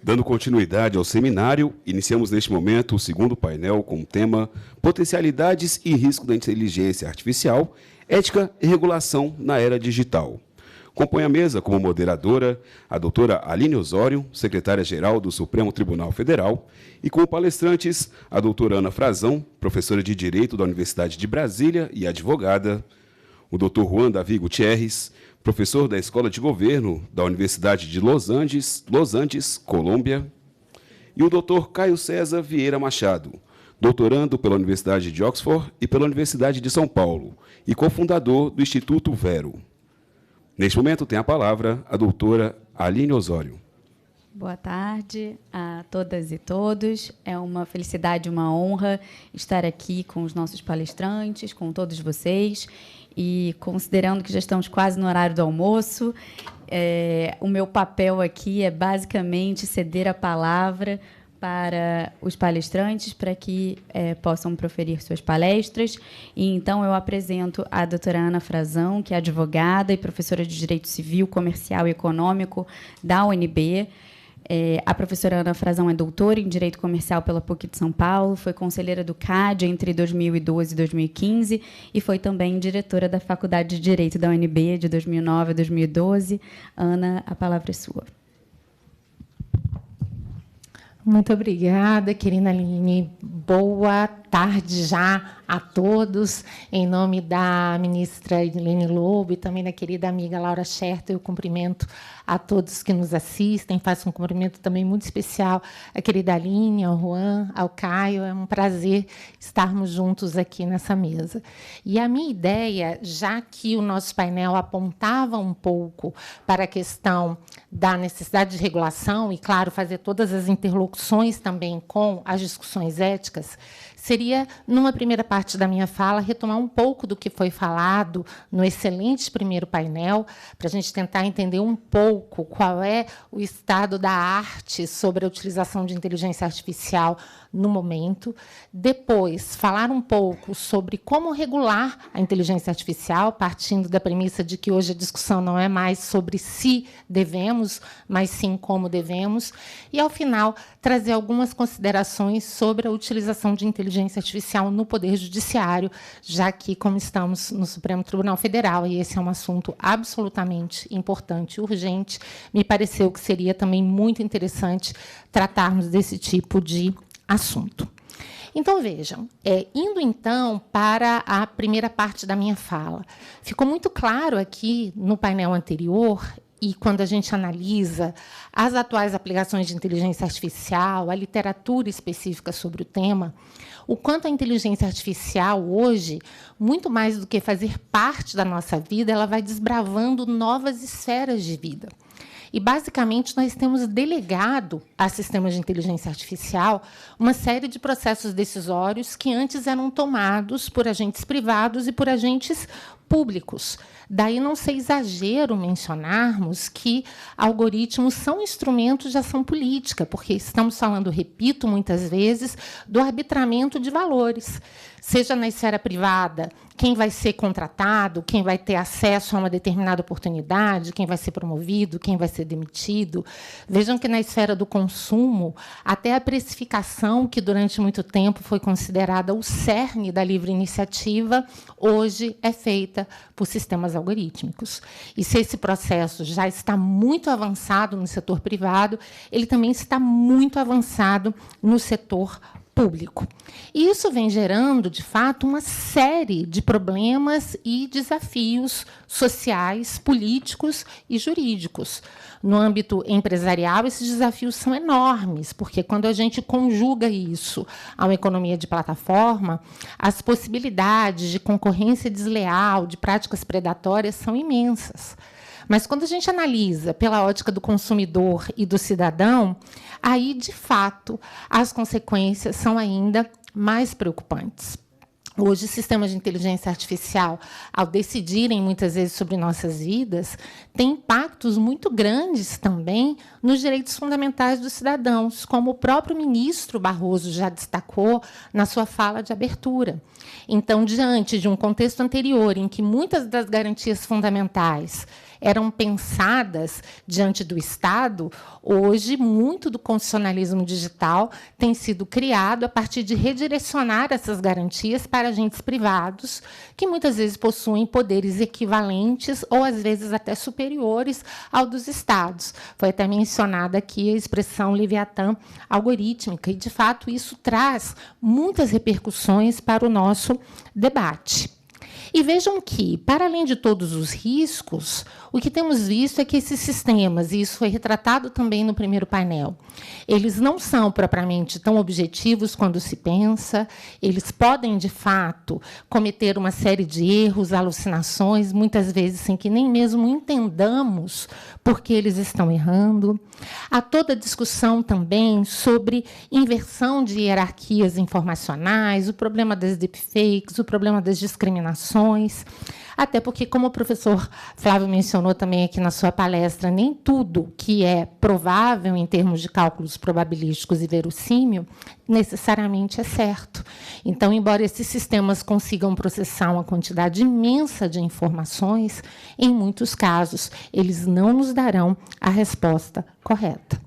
Dando continuidade ao seminário, iniciamos neste momento o segundo painel com o tema Potencialidades e Risco da Inteligência Artificial, Ética e Regulação na Era Digital. Compõe a mesa como moderadora a doutora Aline Osório, secretária-geral do Supremo Tribunal Federal, e como palestrantes a doutora Ana Frazão, professora de Direito da Universidade de Brasília e advogada, o doutor Juan Davi Gutierrez, professor da Escola de Governo da Universidade de Los Andes, Colômbia, e o doutor Caio César Vieira Machado, doutorando pela Universidade de Oxford e pela Universidade de São Paulo, e cofundador do Instituto Vero. Neste momento, tem a palavra a doutora Aline Osório. Boa tarde a todas e todos. É uma felicidade, uma honra estar aqui com os nossos palestrantes, com todos vocês. E, considerando que já estamos quase no horário do almoço, o meu papel aqui é, basicamente, ceder a palavra para os palestrantes, para que possam proferir suas palestras. E, então, eu apresento a doutora Ana Frazão, que é advogada e professora de Direito Civil, Comercial e Econômico da UNB. A professora Ana Frazão é doutora em Direito Comercial pela PUC de São Paulo, foi conselheira do CAD entre 2012 e 2015 e foi também diretora da Faculdade de Direito da UNB de 2009 a 2012. Ana, a palavra é sua. Muito obrigada, querida Aline. Boa tarde já a todos. Em nome da ministra Edilene Lobo e também da querida amiga Laura Scherter, eu cumprimento a todos que nos assistem. Faço um cumprimento também muito especial à querida Aline, ao Juan, ao Caio. É um prazer estarmos juntos aqui nessa mesa. E a minha ideia, já que o nosso painel apontava um pouco para a questão da necessidade de regulação e, claro, fazer todas as interlocuções também com as discussões éticas, seria, numa primeira parte da minha fala, retomar um pouco do que foi falado no excelente primeiro painel, para a gente tentar entender um pouco qual é o estado da arte sobre a utilização de inteligência artificial no momento. Depois, falar um pouco sobre como regular a inteligência artificial, partindo da premissa de que hoje a discussão não é mais sobre se devemos, mas sim como devemos. E, ao final, trazer algumas considerações sobre a utilização de inteligência artificial no Poder Judiciário, já que, como estamos no Supremo Tribunal Federal, e esse é um assunto absolutamente importante e urgente, me pareceu que seria também muito interessante tratarmos desse tipo de assunto. Então, vejam, indo, então, para a primeira parte da minha fala. Ficou muito claro aqui no painel anterior, e quando a gente analisa as atuais aplicações de inteligência artificial, a literatura específica sobre o tema, o quanto a inteligência artificial, hoje, muito mais do que fazer parte da nossa vida, ela vai desbravando novas esferas de vida. E, basicamente, nós temos delegado a sistemas de inteligência artificial uma série de processos decisórios que antes eram tomados por agentes privados e por agentes públicos. Daí não ser exagero mencionarmos que algoritmos são instrumentos de ação política, porque estamos falando, repito, muitas vezes, do arbitramento de valores. Seja na esfera privada, quem vai ser contratado, quem vai ter acesso a uma determinada oportunidade, quem vai ser promovido, quem vai ser demitido. Vejam que, na esfera do consumo, até a precificação, que durante muito tempo foi considerada o cerne da livre iniciativa, hoje é feita por sistemas algorítmicos. E se esse processo já está muito avançado no setor privado, ele também está muito avançado no setor público. E isso vem gerando, de fato, uma série de problemas e desafios sociais, políticos e jurídicos. No âmbito empresarial, esses desafios são enormes, porque, quando a gente conjuga isso a uma economia de plataforma, as possibilidades de concorrência desleal, de práticas predatórias, são imensas. Mas, quando a gente analisa pela ótica do consumidor e do cidadão, aí, de fato, as consequências são ainda mais preocupantes. Hoje, sistemas de inteligência artificial, ao decidirem muitas vezes sobre nossas vidas, têm impactos muito grandes também nos direitos fundamentais dos cidadãos, como o próprio ministro Barroso já destacou na sua fala de abertura. Então, diante de um contexto anterior, em que muitas das garantias fundamentais eram pensadas diante do Estado, hoje, muito do constitucionalismo digital tem sido criado a partir de redirecionar essas garantias para agentes privados, que muitas vezes possuem poderes equivalentes ou, às vezes, até superiores ao dos Estados. Foi até mencionada aqui a expressão Leviatã algorítmica, e, de fato, isso traz muitas repercussões para o nosso debate. E vejam que, para além de todos os riscos, o que temos visto é que esses sistemas, e isso foi retratado também no primeiro painel, eles não são propriamente tão objetivos quando se pensa, eles podem, de fato, cometer uma série de erros, alucinações, muitas vezes sem que nem mesmo entendamos por que eles estão errando. Há toda a discussão também sobre inversão de hierarquias informacionais, o problema das deepfakes, o problema das discriminações, até porque, como o professor Flávio mencionou também aqui na sua palestra, nem tudo que é provável em termos de cálculos probabilísticos e verossímil necessariamente é certo. Então, embora esses sistemas consigam processar uma quantidade imensa de informações, em muitos casos, eles não nos darão a resposta correta.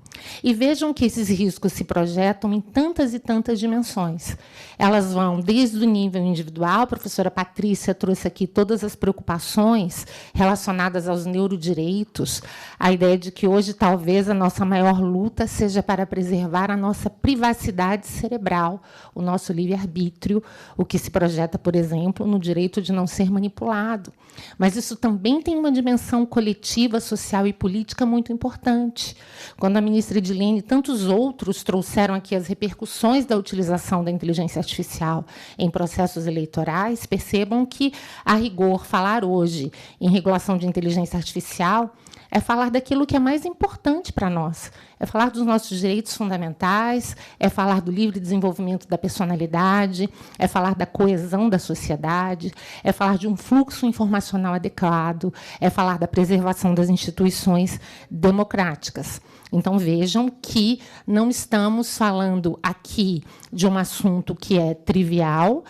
E vejam que esses riscos se projetam em tantas e tantas dimensões. Elas vão desde o nível individual, a professora Patrícia trouxe aqui todas as preocupações relacionadas aos neurodireitos, a ideia de que hoje talvez a nossa maior luta seja para preservar a nossa privacidade cerebral, o nosso livre-arbítrio, o que se projeta, por exemplo, no direito de não ser manipulado. Mas isso também tem uma dimensão coletiva, social e política muito importante. Quando a ministra Edilene e tantos outros trouxeram aqui as repercussões da utilização da inteligência artificial em processos eleitorais, percebam que, a rigor, falar hoje em regulação de inteligência artificial é falar daquilo que é mais importante para nós, é falar dos nossos direitos fundamentais, é falar do livre desenvolvimento da personalidade, é falar da coesão da sociedade, é falar de um fluxo informacional adequado, é falar da preservação das instituições democráticas. Então, vejam que não estamos falando aqui de um assunto que é trivial.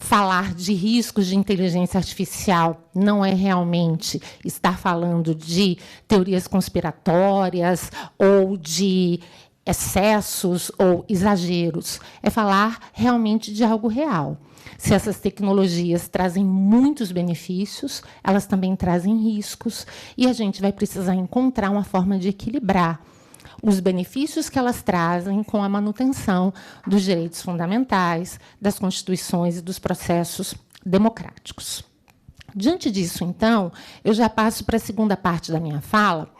Falar de riscos de inteligência artificial não é realmente estar falando de teorias conspiratórias ou de excessos ou exageros. É falar realmente de algo real. Se essas tecnologias trazem muitos benefícios, elas também trazem riscos, e a gente vai precisar encontrar uma forma de equilibrar os benefícios que elas trazem com a manutenção dos direitos fundamentais, das constituições e dos processos democráticos. Diante disso, então, eu já passo para a segunda parte da minha fala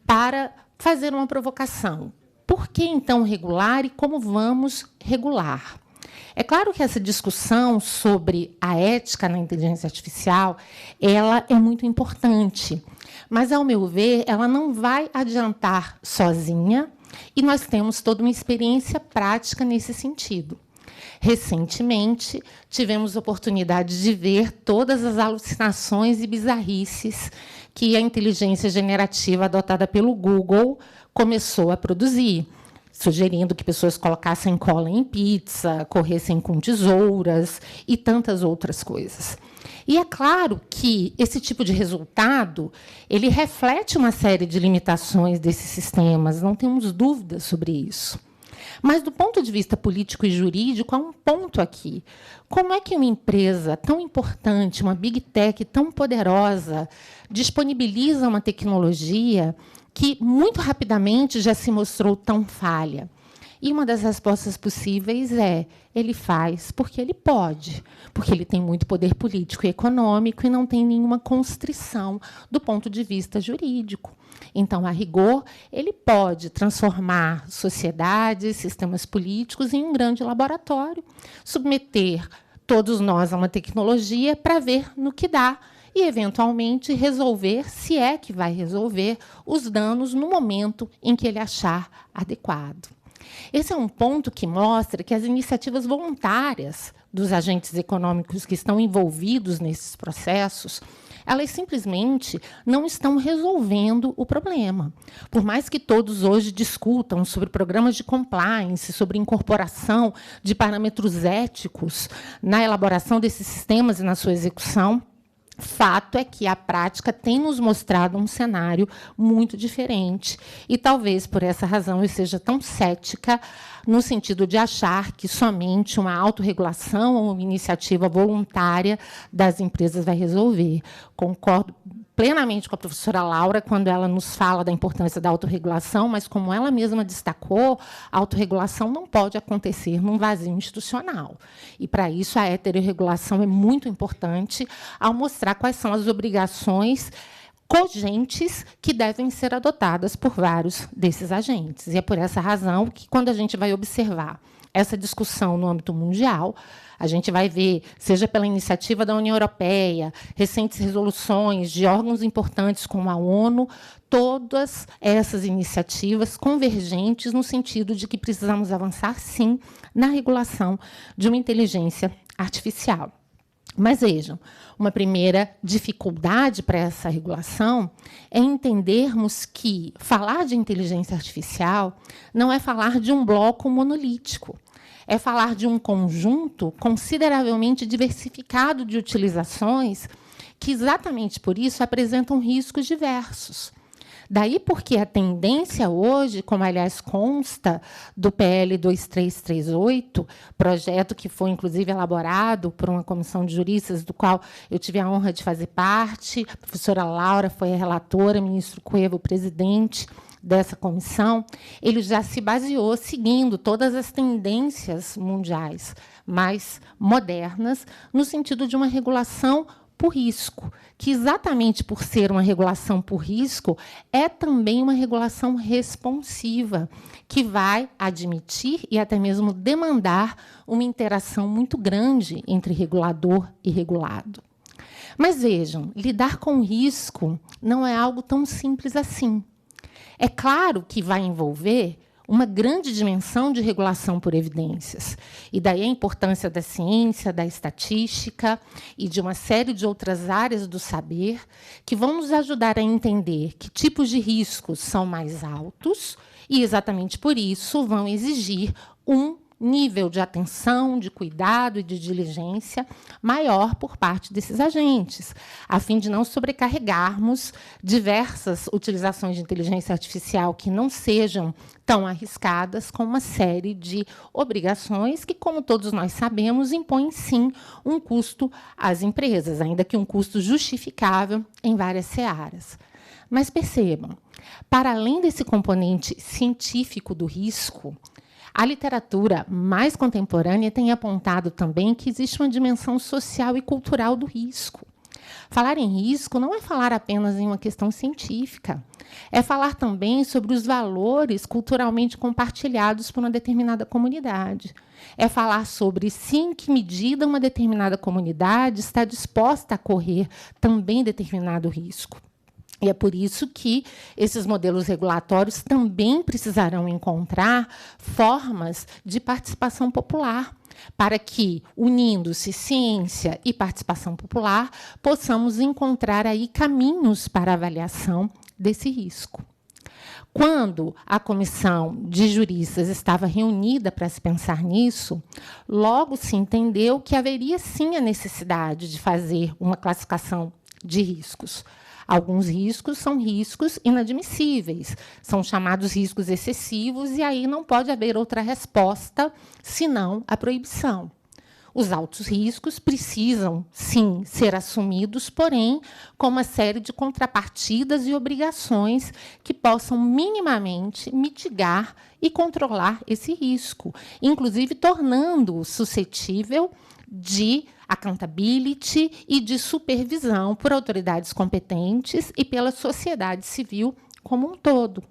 para fazer uma provocação. Por que, então, regular e como vamos regular? É claro que essa discussão sobre a ética na inteligência artificial, ela é muito importante, mas, ao meu ver, ela não vai adiantar sozinha, e nós temos toda uma experiência prática nesse sentido. Recentemente, tivemos a oportunidade de ver todas as alucinações e bizarrices que a inteligência generativa adotada pelo Google começou a produzir, sugerindo que pessoas colocassem cola em pizza, corressem com tesouras e tantas outras coisas. E é claro que esse tipo de resultado ele reflete uma série de limitações desses sistemas, não temos dúvidas sobre isso. Mas, do ponto de vista político e jurídico, há um ponto aqui. Como é que uma empresa tão importante, uma Big Tech tão poderosa, disponibiliza uma tecnologia que, muito rapidamente, já se mostrou tão falha? E uma das respostas possíveis é: ele faz porque ele pode, porque ele tem muito poder político e econômico e não tem nenhuma constrição do ponto de vista jurídico. Então, a rigor, ele pode transformar sociedades, sistemas políticos em um grande laboratório, submeter todos nós a uma tecnologia para ver no que dá e, eventualmente, resolver, se é que vai resolver, os danos no momento em que ele achar adequado. Esse é um ponto que mostra que as iniciativas voluntárias dos agentes econômicos que estão envolvidos nesses processos, elas simplesmente não estão resolvendo o problema. Por mais que todos hoje discutam sobre programas de compliance, sobre incorporação de parâmetros éticos na elaboração desses sistemas e na sua execução, fato é que a prática tem nos mostrado um cenário muito diferente. E talvez por essa razão eu seja tão cética no sentido de achar que somente uma autorregulação ou uma iniciativa voluntária das empresas vai resolver. Concordo plenamente com a professora Laura quando ela nos fala da importância da autorregulação, mas, como ela mesma destacou, a autorregulação não pode acontecer num vazio institucional. E, para isso, a heterorregulação é muito importante ao mostrar quais são as obrigações cogentes que devem ser adotadas por vários desses agentes. E é por essa razão que, quando a gente vai observar essa discussão no âmbito mundial, a gente vai ver, seja pela iniciativa da União Europeia, recentes resoluções de órgãos importantes como a ONU, todas essas iniciativas convergentes no sentido de que precisamos avançar, sim, na regulação de uma inteligência artificial. Mas vejam, uma primeira dificuldade para essa regulação é entendermos que falar de inteligência artificial não é falar de um bloco monolítico, é falar de um conjunto consideravelmente diversificado de utilizações que, exatamente por isso, apresentam riscos diversos. Daí porque a tendência hoje, como, aliás, consta do PL 2338, projeto que foi, inclusive, elaborado por uma comissão de juristas, do qual eu tive a honra de fazer parte, a professora Laura foi a relatora, o ministro Cueva, o presidente dessa comissão, ele já se baseou seguindo todas as tendências mundiais mais modernas, no sentido de uma regulação por risco, que, exatamente por ser uma regulação por risco, é também uma regulação responsiva, que vai admitir e até mesmo demandar uma interação muito grande entre regulador e regulado. Mas, vejam, lidar com risco não é algo tão simples assim. É claro que vai envolver uma grande dimensão de regulação por evidências. E daí a importância da ciência, da estatística e de uma série de outras áreas do saber que vão nos ajudar a entender que tipos de riscos são mais altos e, exatamente por isso, vão exigir um nível de atenção, de cuidado e de diligência maior por parte desses agentes, a fim de não sobrecarregarmos diversas utilizações de inteligência artificial que não sejam tão arriscadas, com uma série de obrigações que, como todos nós sabemos, impõem, sim, um custo às empresas, ainda que um custo justificável em várias searas. Mas percebam, para além desse componente científico do risco, a literatura mais contemporânea tem apontado também que existe uma dimensão social e cultural do risco. Falar em risco não é falar apenas em uma questão científica, é falar também sobre os valores culturalmente compartilhados por uma determinada comunidade. É falar sobre se em que medida uma determinada comunidade está disposta a correr também determinado risco. E é por isso que esses modelos regulatórios também precisarão encontrar formas de participação popular, para que, unindo-se ciência e participação popular, possamos encontrar aí caminhos para a avaliação desse risco. Quando a comissão de juristas estava reunida para se pensar nisso, logo se entendeu que haveria, sim, a necessidade de fazer uma classificação de riscos. Alguns riscos são riscos inadmissíveis, são chamados riscos excessivos, e aí não pode haver outra resposta senão a proibição. Os altos riscos precisam, sim, ser assumidos, porém, com uma série de contrapartidas e obrigações que possam minimamente mitigar e controlar esse risco, inclusive tornando-o suscetível de accountability e de supervisão por autoridades competentes e pela sociedade civil como um todo.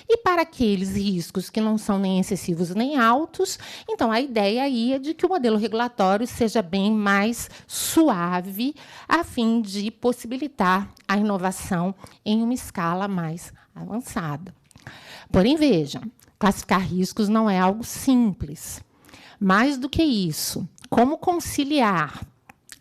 E para aqueles riscos que não são nem excessivos nem altos, então a ideia aí é de que o modelo regulatório seja bem mais suave, a fim de possibilitar a inovação em uma escala mais avançada. Porém, vejam, classificar riscos não é algo simples. Mais do que isso, como conciliar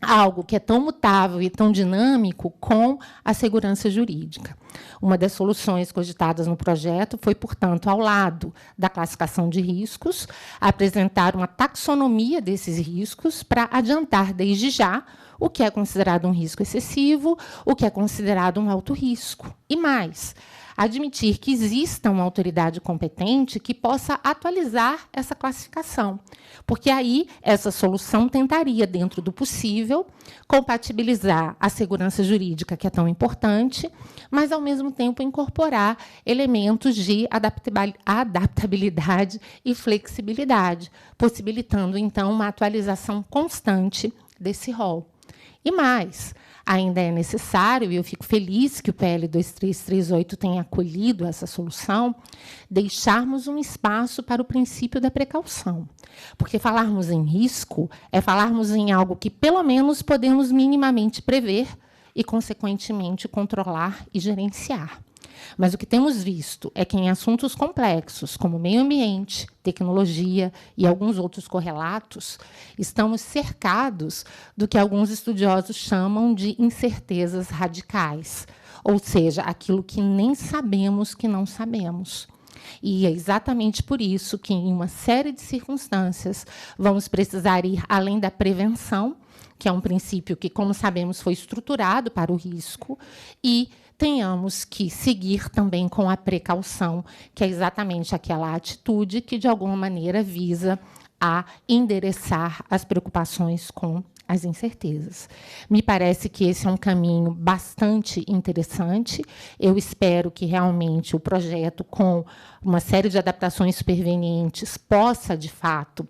algo que é tão mutável e tão dinâmico com a segurança jurídica? Uma das soluções cogitadas no projeto foi, portanto, ao lado da classificação de riscos, apresentar uma taxonomia desses riscos para adiantar, desde já, o que é considerado um risco excessivo, o que é considerado um alto risco. E mais, admitir que exista uma autoridade competente que possa atualizar essa classificação, porque aí essa solução tentaria, dentro do possível, compatibilizar a segurança jurídica, que é tão importante, mas, ao mesmo tempo, incorporar elementos de adaptabilidade e flexibilidade, possibilitando, então, uma atualização constante desse rol. E mais, ainda é necessário, e eu fico feliz que o PL 2338 tenha acolhido essa solução, deixarmos um espaço para o princípio da precaução. Porque falarmos em risco é falarmos em algo que, pelo menos, podemos minimamente prever e, consequentemente, controlar e gerenciar. Mas o que temos visto é que, em assuntos complexos, como meio ambiente, tecnologia e alguns outros correlatos, estamos cercados do que alguns estudiosos chamam de incertezas radicais, ou seja, aquilo que nem sabemos que não sabemos. E é exatamente por isso que, em uma série de circunstâncias, vamos precisar ir além da prevenção, que é um princípio que, como sabemos, foi estruturado para o risco, e tenhamos que seguir também com a precaução, que é exatamente aquela atitude que, de alguma maneira, visa a endereçar as preocupações com as incertezas. Me parece que esse é um caminho bastante interessante. Eu espero que, realmente, o projeto, com uma série de adaptações supervenientes, possa, de fato,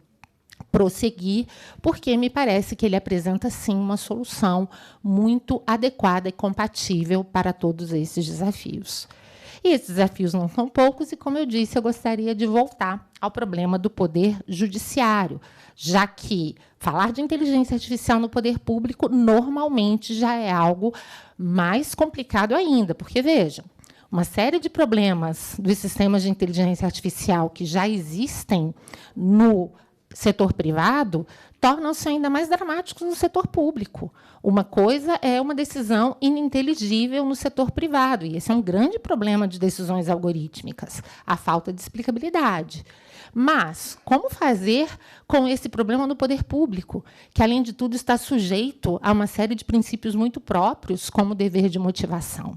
prosseguir, porque me parece que ele apresenta, sim, uma solução muito adequada e compatível para todos esses desafios. E esses desafios não são poucos, e, como eu disse, eu gostaria de voltar ao problema do poder judiciário, já que falar de inteligência artificial no poder público normalmente já é algo mais complicado ainda, porque, vejam, uma série de problemas dos sistemas de inteligência artificial que já existem no setor privado tornam-se ainda mais dramáticos no setor público. Uma coisa é uma decisão ininteligível no setor privado, e esse é um grande problema de decisões algorítmicas, a falta de explicabilidade. Mas como fazer com esse problema no poder público, que, além de tudo, está sujeito a uma série de princípios muito próprios, como o dever de motivação?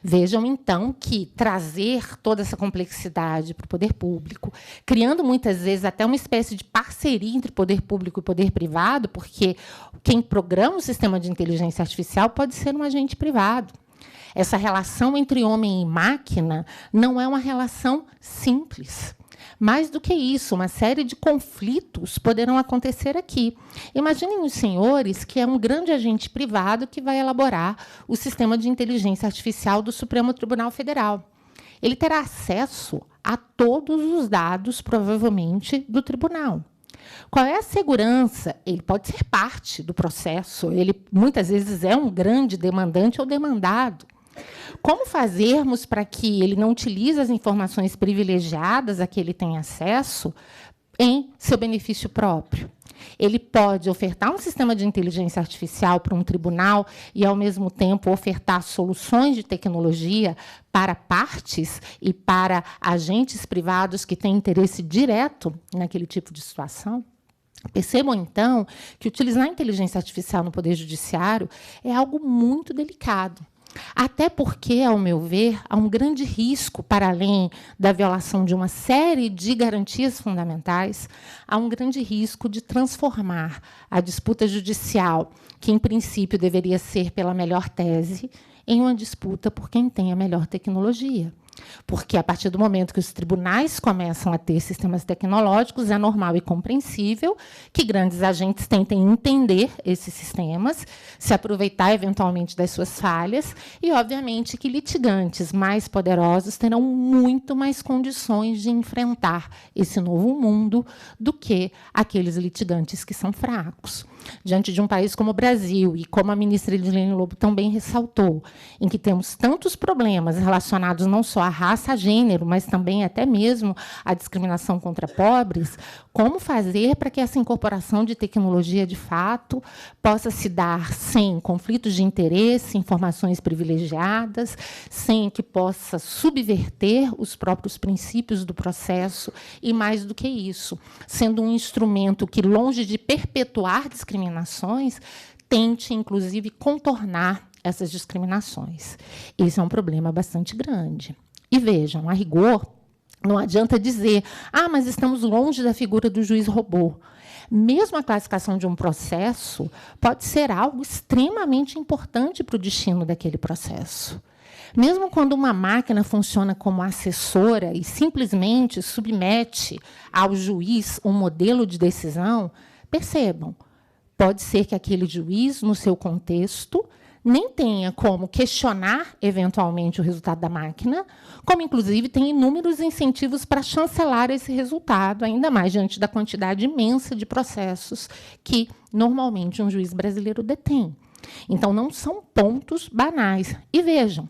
Vejam, então, que trazer toda essa complexidade para o poder público, criando, muitas vezes, até uma espécie de parceria entre poder público e poder privado, porque quem programa o sistema de inteligência artificial pode ser um agente privado. Essa relação entre homem e máquina não é uma relação simples. Mais do que isso, uma série de conflitos poderão acontecer aqui. Imaginem os senhores que é um grande agente privado que vai elaborar o sistema de inteligência artificial do Supremo Tribunal Federal. Ele terá acesso a todos os dados, provavelmente, do tribunal. Qual é a segurança? Ele pode ser parte do processo, ele, muitas vezes, é um grande demandante ou demandado. Como fazermos para que ele não utilize as informações privilegiadas a que ele tem acesso em seu benefício próprio? Ele pode ofertar um sistema de inteligência artificial para um tribunal e, ao mesmo tempo, ofertar soluções de tecnologia para partes e para agentes privados que têm interesse direto naquele tipo de situação? Percebam, então, que utilizar a inteligência artificial no Poder Judiciário é algo muito delicado. Até porque, ao meu ver, há um grande risco, para além da violação de uma série de garantias fundamentais, há um grande risco de transformar a disputa judicial, que, em princípio, deveria ser pela melhor tese, em uma disputa por quem tem a melhor tecnologia. Porque, a partir do momento que os tribunais começam a ter sistemas tecnológicos, é normal e compreensível que grandes agentes tentem entender esses sistemas, se aproveitar, eventualmente, das suas falhas, e, obviamente, que litigantes mais poderosos terão muito mais condições de enfrentar esse novo mundo do que aqueles litigantes que são fracos. Diante de um país como o Brasil, e como a ministra Edilene Lobo também ressaltou, em que temos tantos problemas relacionados não só à a raça, a gênero, mas também até mesmo a discriminação contra pobres, como fazer para que essa incorporação de tecnologia, de fato, possa se dar sem conflitos de interesse, informações privilegiadas, sem que possa subverter os próprios princípios do processo e, mais do que isso, sendo um instrumento que, longe de perpetuar discriminações, tente, inclusive, contornar essas discriminações. Esse é um problema bastante grande. E vejam, a rigor, não adianta dizer, mas estamos longe da figura do juiz robô. Mesmo a classificação de um processo pode ser algo extremamente importante para o destino daquele processo. Mesmo quando uma máquina funciona como assessora e simplesmente submete ao juiz um modelo de decisão, percebam, pode ser que aquele juiz, no seu contexto, nem tenha como questionar, eventualmente, o resultado da máquina, como, inclusive, tem inúmeros incentivos para chancelar esse resultado, ainda mais diante da quantidade imensa de processos que, normalmente, um juiz brasileiro detém. Então, não são pontos banais. E vejam,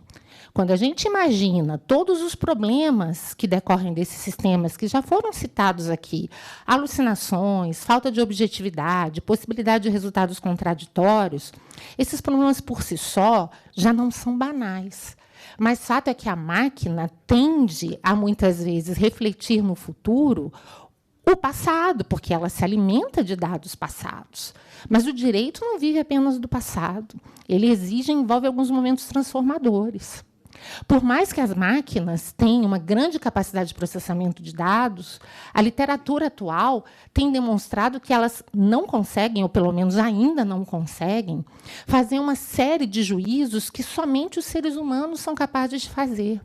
quando a gente imagina todos os problemas que decorrem desses sistemas que já foram citados aqui, alucinações, falta de objetividade, possibilidade de resultados contraditórios, esses problemas por si só já não são banais. Mas fato é que a máquina tende a, muitas vezes, refletir no futuro o passado, porque ela se alimenta de dados passados. Mas o direito não vive apenas do passado. Ele exige e envolve alguns momentos transformadores. Por mais que as máquinas tenham uma grande capacidade de processamento de dados, a literatura atual tem demonstrado que elas não conseguem, ou pelo menos ainda não conseguem, fazer uma série de juízos que somente os seres humanos são capazes de fazer.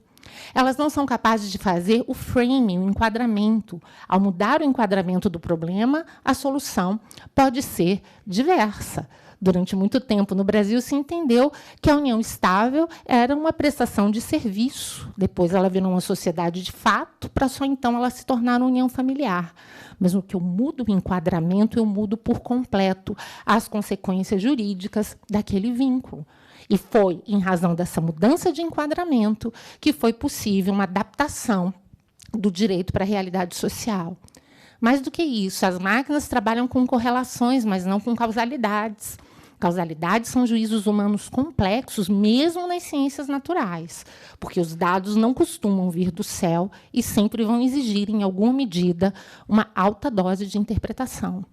Elas não são capazes de fazer o framing, o enquadramento. Ao mudar o enquadramento do problema, a solução pode ser diversa. Durante muito tempo, no Brasil, se entendeu que a união estável era uma prestação de serviço. Depois, ela virou uma sociedade de fato, para só então ela se tornar uma união familiar. Mas no que eu mudo o enquadramento, eu mudo por completo as consequências jurídicas daquele vínculo. E foi em razão dessa mudança de enquadramento que foi possível uma adaptação do direito para a realidade social. Mais do que isso, as máquinas trabalham com correlações, mas não com causalidades. Causalidades são juízos humanos complexos, mesmo nas ciências naturais, porque os dados não costumam vir do céu e sempre vão exigir, em alguma medida, uma alta dose de interpretação.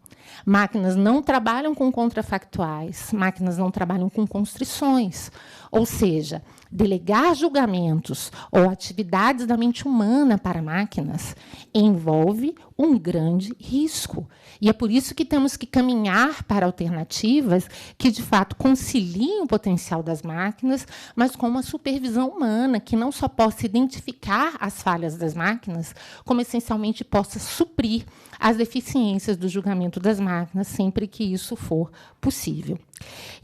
Máquinas não trabalham com contrafactuais, máquinas não trabalham com constrições. Ou seja, delegar julgamentos ou atividades da mente humana para máquinas envolve um grande risco. E é por isso que temos que caminhar para alternativas que, de fato, conciliem o potencial das máquinas, mas com uma supervisão humana que não só possa identificar as falhas das máquinas, como, essencialmente, possa suprir as deficiências do julgamento das máquinas, sempre que isso for possível.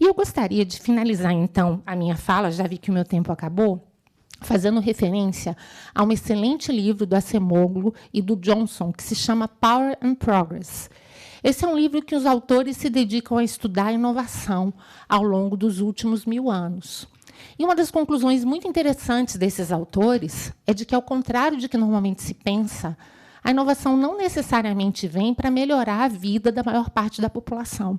E eu gostaria de finalizar, então, a minha fala, já vi que o meu tempo acabou, fazendo referência a um excelente livro do Acemoglu e do Johnson, que se chama Power and Progress. Esse é um livro que os autores se dedicam a estudar a inovação ao longo dos últimos 1000 anos. E uma das conclusões muito interessantes desses autores é de que, ao contrário de que normalmente se pensa, a inovação não necessariamente vem para melhorar a vida da maior parte da população.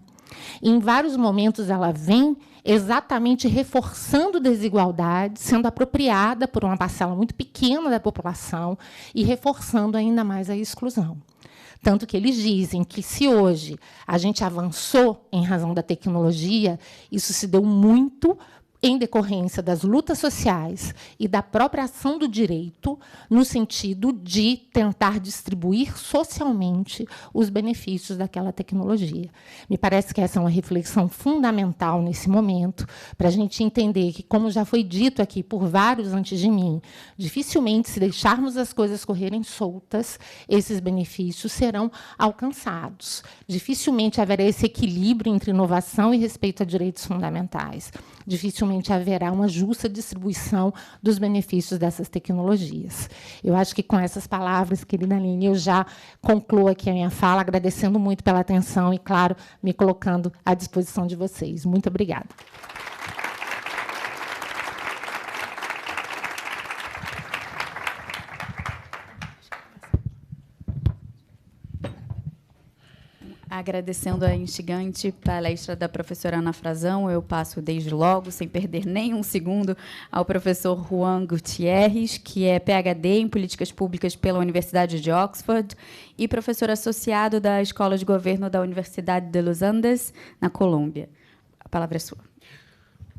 E, em vários momentos, ela vem exatamente reforçando desigualdades, sendo apropriada por uma parcela muito pequena da população e reforçando ainda mais a exclusão. Tanto que eles dizem que, se hoje a gente avançou em razão da tecnologia, isso se deu muito em decorrência das lutas sociais e da própria ação do direito, no sentido de tentar distribuir socialmente os benefícios daquela tecnologia. Me parece que essa é uma reflexão fundamental nesse momento, para a gente entender que, como já foi dito aqui por vários antes de mim, dificilmente, se deixarmos as coisas correrem soltas, esses benefícios serão alcançados. Dificilmente haverá esse equilíbrio entre inovação e respeito a direitos fundamentais. Dificilmente haverá uma justa distribuição dos benefícios dessas tecnologias. Eu acho que, com essas palavras, querida Aline, eu já concluo aqui a minha fala, agradecendo muito pela atenção e, claro, me colocando à disposição de vocês. Muito obrigada. Agradecendo a instigante palestra da professora Ana Frazão, eu passo desde logo, sem perder nem um segundo, ao professor Juan Gutierrez, que é PhD em Políticas Públicas pela Universidade de Oxford e professor associado da Escola de Governo da Universidade de Los Andes, na Colômbia. A palavra é sua.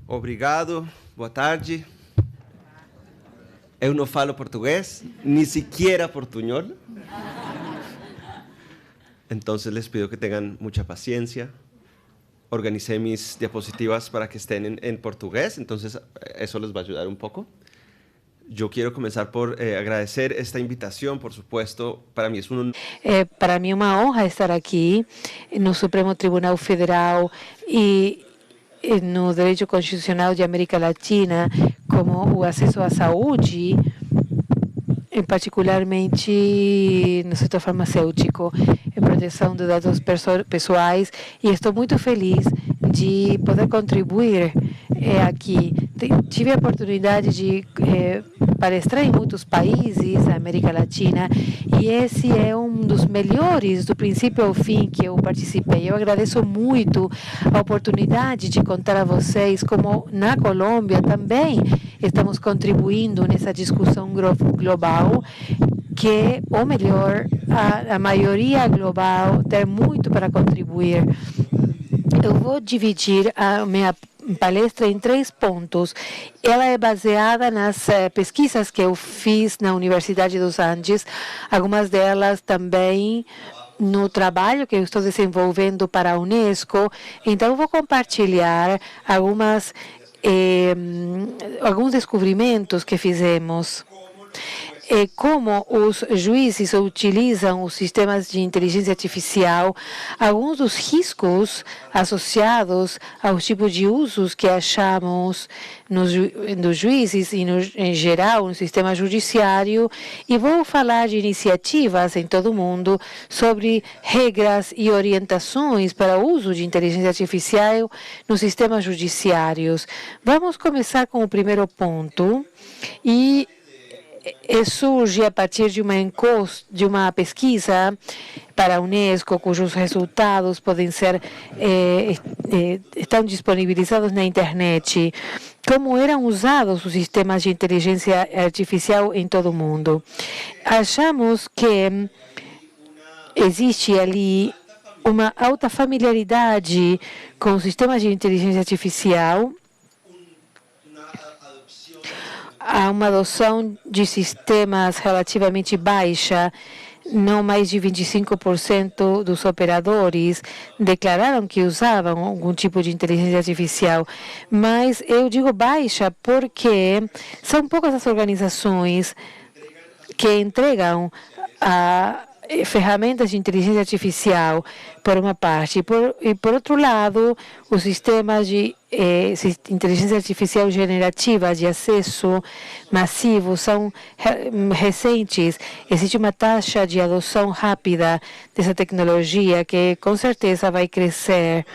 Obrigado, boa tarde. Eu não falo português, ni siquiera portuñol. Entonces les pido que tengan mucha paciencia. Organicé mis diapositivas para que estén en portugués, entonces eso les va a ayudar un poco. Yo quiero comenzar por agradecer esta invitación, por supuesto. Para mí es para mí uma honra estar aqui no Supremo Tribunal Federal e no direito constitucional de América Latina, como o acesso à saúde, particularmente no setor farmacêutico, em proteção de dados pessoais, e estou muito feliz de poder contribuir aqui. Tive a oportunidade de palestrar em muitos países da América Latina, e esse é um dos melhores, do princípio ao fim, que eu participei. Eu agradeço muito a oportunidade de contar a vocês como na Colômbia também estamos contribuindo nessa discussão global, que, ou melhor, a maioria global tem muito para contribuir. Eu vou dividir a minha palestra em 3 pontos. Ela é baseada nas pesquisas que eu fiz na Universidade dos Andes, algumas delas também no trabalho que eu estou desenvolvendo para a Unesco. Então, eu vou compartilhar alguns descobrimentos que fizemos. Como os juízes utilizam os sistemas de inteligência artificial, alguns dos riscos associados aos tipos de usos que achamos nos juízes e, em geral, no sistema judiciário, e vou falar de iniciativas em todo o mundo sobre regras e orientações para o uso de inteligência artificial nos sistemas judiciários. Vamos começar com o primeiro ponto, e surge a partir de uma pesquisa para a Unesco, cujos resultados podem ser estão disponibilizados na internet. Como eram usados os sistemas de inteligência artificial em todo o mundo? Achamos que existe ali uma alta familiaridade com os sistemas de inteligência artificial. Há uma adoção de sistemas relativamente baixa. Não mais de 25% dos operadores declararam que usavam algum tipo de inteligência artificial. Mas eu digo baixa porque são poucas as organizações que entregam ferramentas de inteligência artificial, por uma parte, e por outro lado, os sistemas de inteligência artificial generativa de acesso massivo são recentes. Existe uma taxa de adoção rápida dessa tecnologia que com certeza vai crescer.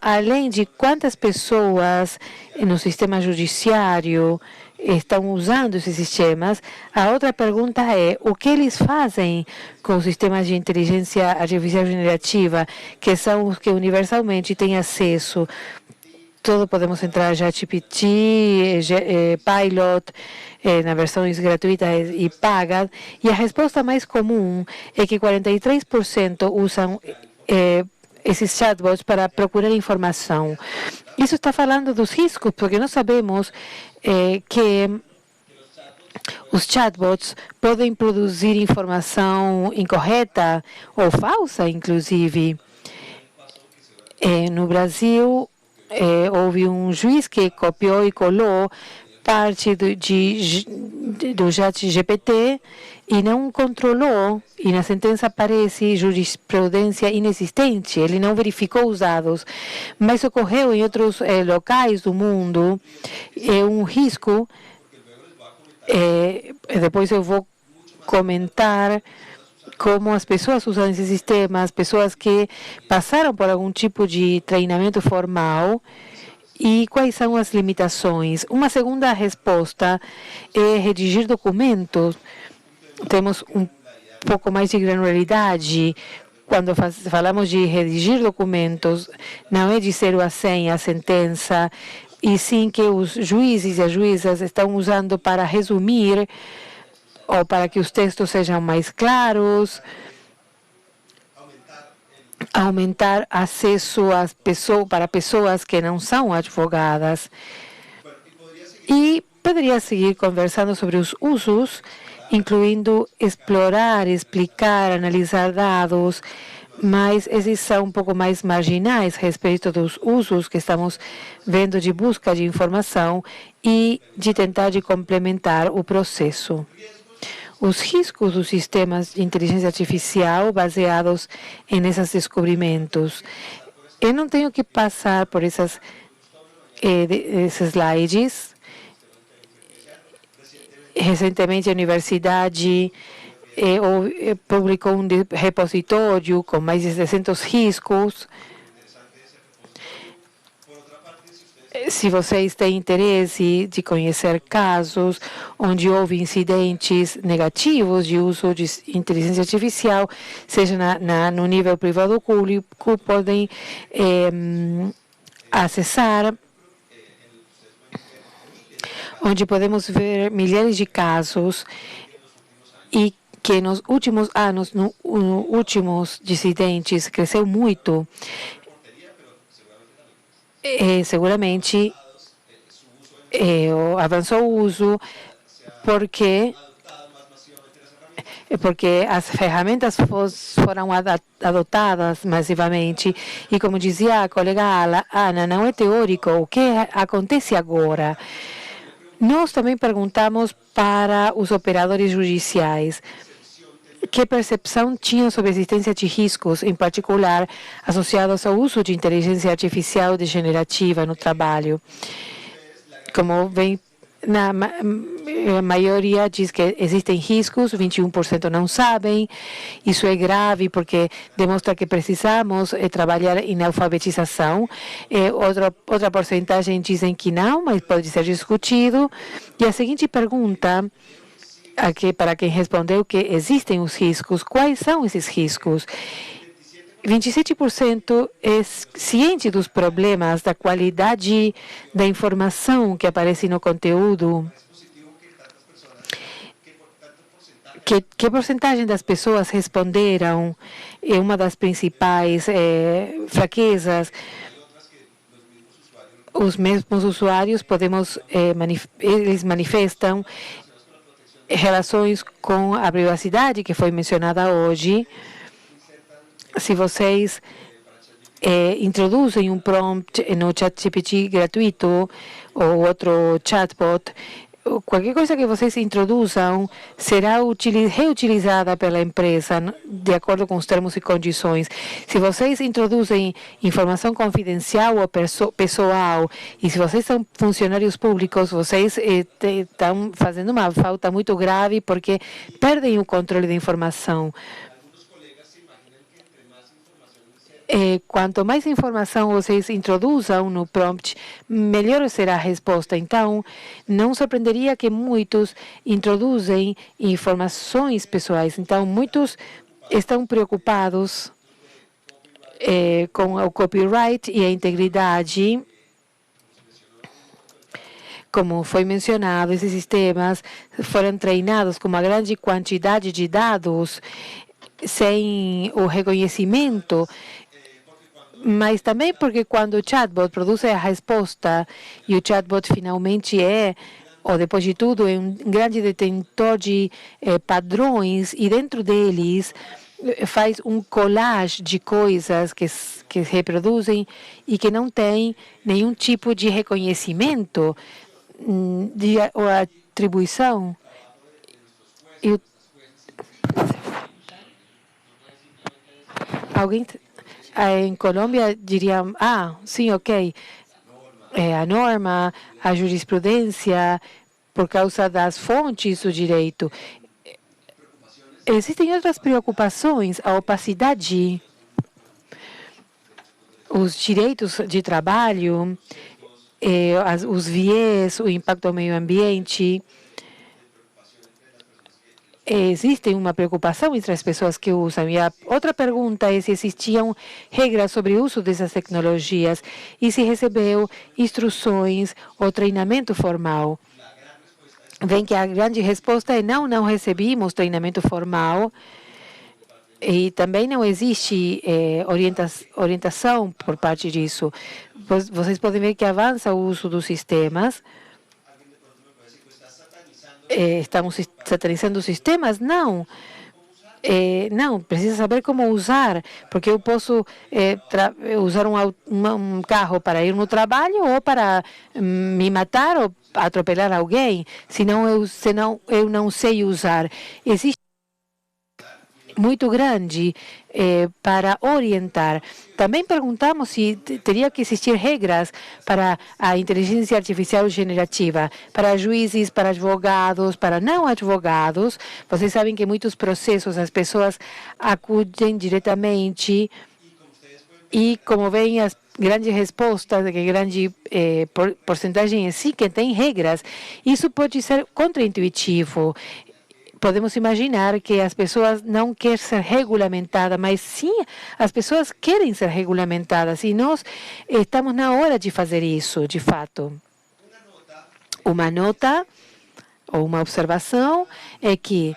Além de quantas pessoas no sistema judiciário estão usando esses sistemas, a outra pergunta é o que eles fazem com os sistemas de inteligência artificial generativa, que são os que universalmente têm acesso. Podemos entrar já GPT, Pilot, nas versões gratuitas e pagas, e a resposta mais comum é que 43% usam esses chatbots para procurar informação. Isso está falando dos riscos, porque nós sabemos que os chatbots podem produzir informação incorreta ou falsa, inclusive. No Brasil, houve um juiz que copiou e colou parte do chat GPT e não controlou, e na sentença aparece jurisprudência inexistente, ele não verificou os dados, mas ocorreu em outros locais do mundo, é um risco, depois eu vou comentar como as pessoas usam esses sistemas, pessoas que passaram por algum tipo de treinamento formal, e quais são as limitações. Uma segunda resposta é redigir documentos. Temos um pouco mais de granularidade quando falamos de redigir documentos, não é de 0 a 100 a sentença, e sim que os juízes e as juízas estão usando para resumir ou para que os textos sejam mais claros, aumentar acesso às para pessoas que não são advogadas. E poderia seguir conversando sobre os usos, incluindo explorar, explicar, analisar dados, mas esses são um pouco mais marginais a respeito dos usos que estamos vendo de busca de informação e de tentar de complementar o processo. Os riscos dos sistemas de inteligência artificial baseados nesses descobrimentos. Eu não tenho que passar por esses slides. Recentemente, a universidade publicou um repositório com mais de 600 riscos. Se vocês têm interesse de conhecer casos onde houve incidentes negativos de uso de inteligência artificial, seja no nível privado ou público, podem acessar, onde podemos ver milhares de casos e que nos últimos anos, nos últimos dissidentes, cresceu muito. Seguramente avançou o uso porque as ferramentas foram adotadas massivamente. E, como dizia a colega Ana, não é teórico o que acontece agora. Nós também perguntamos para os operadores judiciais que percepção tinham sobre a existência de riscos, em particular associados ao uso de inteligência artificial degenerativa no trabalho. Como vem, a maioria diz que existem riscos, 21% não sabem. Isso é grave porque demonstra que precisamos trabalhar em alfabetização. Outra porcentagem dizem que não, mas pode ser discutido. E a seguinte pergunta, aqui, para quem respondeu que existem os riscos, quais são esses riscos? 27% é ciente dos problemas da qualidade da informação que aparece no conteúdo. Que porcentagem das pessoas responderam? É uma das principais fraquezas. Os mesmos usuários eles manifestam relações com a privacidade que foi mencionada hoje. Se vocês introduzem um prompt no ChatGPT gratuito ou outro chatbot, qualquer coisa que vocês introduzam será reutilizada pela empresa de acordo com os termos e condições. Se vocês introduzem informação confidencial ou pessoal, e se vocês são funcionários públicos, vocês estão fazendo uma falta muito grave porque perdem o controle da informação. Quanto mais informação vocês introduzam no prompt, melhor será a resposta. Então, não surpreenderia que muitos introduzem informações pessoais. Então, muitos estão preocupados com o copyright e a integridade. Como foi mencionado, esses sistemas foram treinados com uma grande quantidade de dados sem o reconhecimento, mas também porque quando o chatbot produz a resposta e o chatbot finalmente ou depois de tudo, é um grande detentor de padrões e dentro deles faz um collage de coisas que reproduzem e que não tem nenhum tipo de reconhecimento ou atribuição. Alguém em Colômbia diria, sim, ok, a norma, a jurisprudência, por causa das fontes do direito. Existem outras preocupações, a opacidade, os direitos de trabalho, os viés, o impacto ao meio ambiente. existe uma preocupação entre as pessoas que usam. E a outra pergunta é se existiam regras sobre o uso dessas tecnologias e se recebeu instruções ou treinamento formal. Vem que a grande resposta é não recebemos treinamento formal e também não existe orientação por parte disso. Vocês podem ver que avança o uso dos sistemas. Estamos satanizando os sistemas? Não. Não, precisa saber como usar, porque eu posso usar um carro para ir no trabalho ou para me matar ou atropelar alguém, senão eu não sei usar. Existe muito grande para orientar. Também perguntamos se teria que existir regras para a inteligência artificial generativa, para juízes, para advogados, para não advogados. Vocês sabem que em muitos processos as pessoas acudem diretamente e, como veem, as grandes respostas, que grande porcentagem é sim que tem regras. Isso pode ser contraintuitivo. Podemos imaginar que as pessoas não querem ser regulamentadas, mas sim, as pessoas querem ser regulamentadas e nós estamos na hora de fazer isso, de fato. Uma nota ou uma observação é que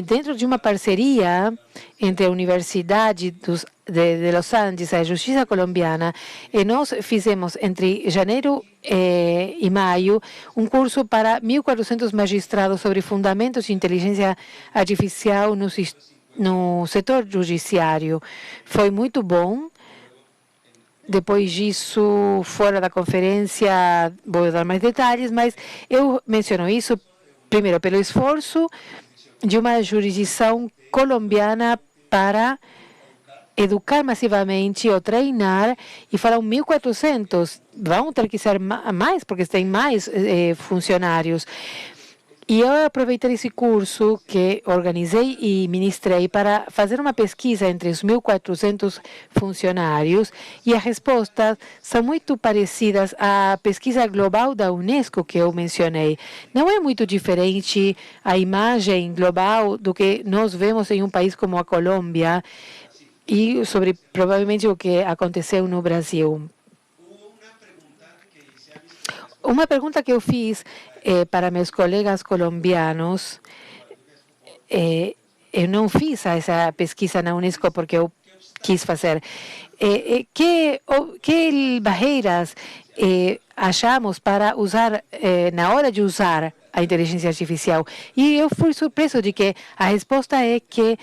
dentro de uma parceria entre a Universidade de Los Andes e a Justiça Colombiana, nós fizemos entre janeiro e maio um curso para 1.400 magistrados sobre fundamentos de inteligência artificial no setor judiciário. Foi muito bom. Depois disso, fora da conferência, vou dar mais detalhes, mas eu menciono isso primeiro pelo esforço de uma jurisdição colombiana para educar massivamente ou treinar, e falam 1.400, vão ter que ser mais, porque tem mais funcionários. E eu aproveitei esse curso que organizei e ministrei para fazer uma pesquisa entre os 1.400 funcionários, e as respostas são muito parecidas à pesquisa global da Unesco que eu mencionei. Não é muito diferente a imagem global do que nós vemos em um país como a Colômbia e sobre provavelmente o que aconteceu no Brasil. Uma pergunta que eu fiz para meus colegas colombianos, eu não fiz essa pesquisa na Unesco porque eu quis fazer. Que barreiras achamos para usar, na hora de usar a inteligência artificial? E eu fui surpreso de que a resposta é que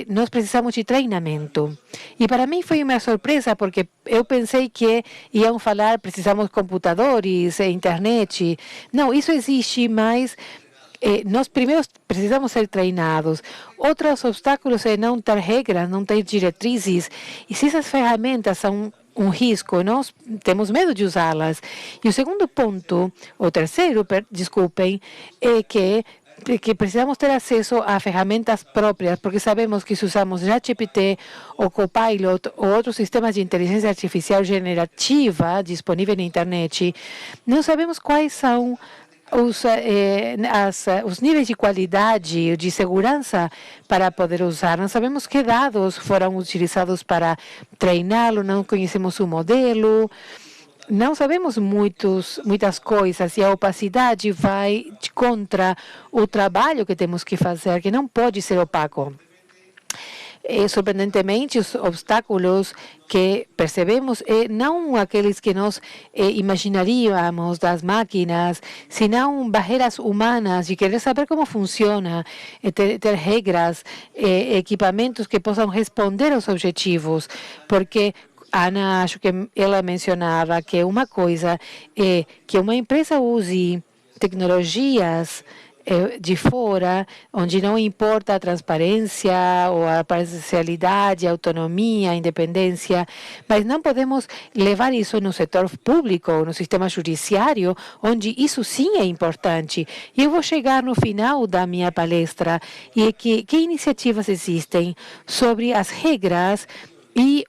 nós precisamos de treinamento. E para mim foi uma surpresa, porque eu pensei que iam falar precisamos de computadores, internet. Não, isso existe, mas nós primeiro precisamos ser treinados. Outros obstáculos é não ter regras, não ter diretrizes. E se essas ferramentas são um risco, nós temos medo de usá-las. E o segundo ponto, o terceiro, desculpem, é que precisamos ter acesso a ferramentas próprias, porque sabemos que se usamos ChatGPT ou Copilot ou outros sistemas de inteligência artificial generativa disponíveis na internet, não sabemos quais são os níveis de qualidade, de segurança para poder usar. Não sabemos que dados foram utilizados para treiná-lo, não conhecemos o modelo, não sabemos muitas coisas, e a opacidade vai contra o trabalho que temos que fazer, que não pode ser opaco. Surpreendentemente, os obstáculos que percebemos não aqueles que nós imaginaríamos das máquinas, senão barreiras humanas de querer saber como funciona, ter regras, equipamentos que possam responder aos objetivos, porque Ana, acho que ela mencionava que uma coisa é que uma empresa use tecnologias de fora, onde não importa a transparência ou a parcialidade, a autonomia, a independência, mas não podemos levar isso no setor público, no sistema judiciário, onde isso sim é importante. E eu vou chegar no final da minha palestra e que iniciativas existem sobre as regras e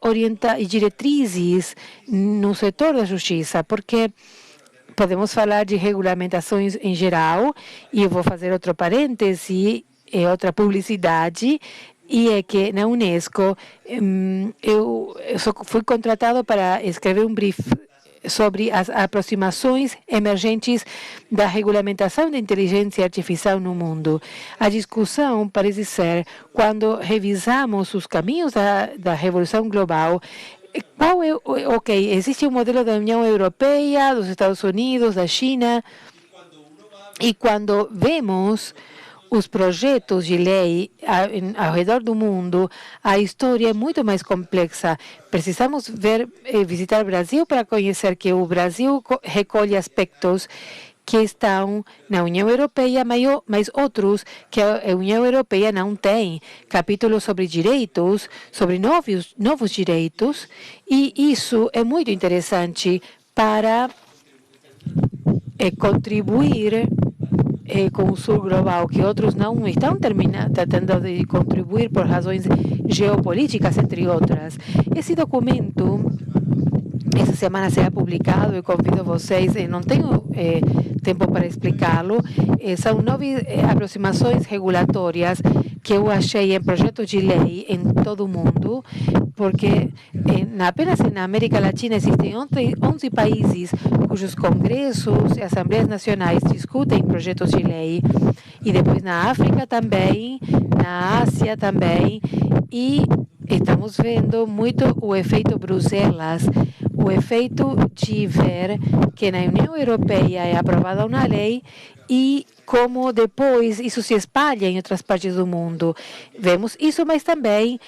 diretrizes no setor da justiça, porque podemos falar de regulamentações em geral, e eu vou fazer outro parêntese, outra publicidade, e é que na Unesco eu fui contratado para escrever um brief sobre as aproximações emergentes da regulamentação da inteligência artificial no mundo. A discussão parece ser, quando revisamos os caminhos da revolução global, ok, existe um modelo da União Europeia, dos Estados Unidos, da China, e quando vemos os projetos de lei ao redor do mundo, a história é muito mais complexa. Precisamos visitar o Brasil para conhecer que o Brasil recolhe aspectos que estão na União Europeia, mas outros que a União Europeia não tem. Capítulos sobre direitos, sobre novos direitos, e isso é muito interessante para contribuir com o Sul global, que outros não estão tratando de contribuir por razões geopolíticas, entre outras. Esse documento, essa semana será publicado, eu convido vocês, não tenho tempo para explicá-lo, são 9 aproximações regulatórias que eu achei em projetos de lei em todo o mundo, porque apenas na América Latina existem 11 países cujos congressos e assembleias nacionais discutem projetos de lei, e depois na África também, na Ásia também, e estamos vendo muito o efeito Bruxelas, o efeito de ver que na União Europeia é aprovada uma lei e como depois isso se espalha em outras partes do mundo. Vemos isso, mas também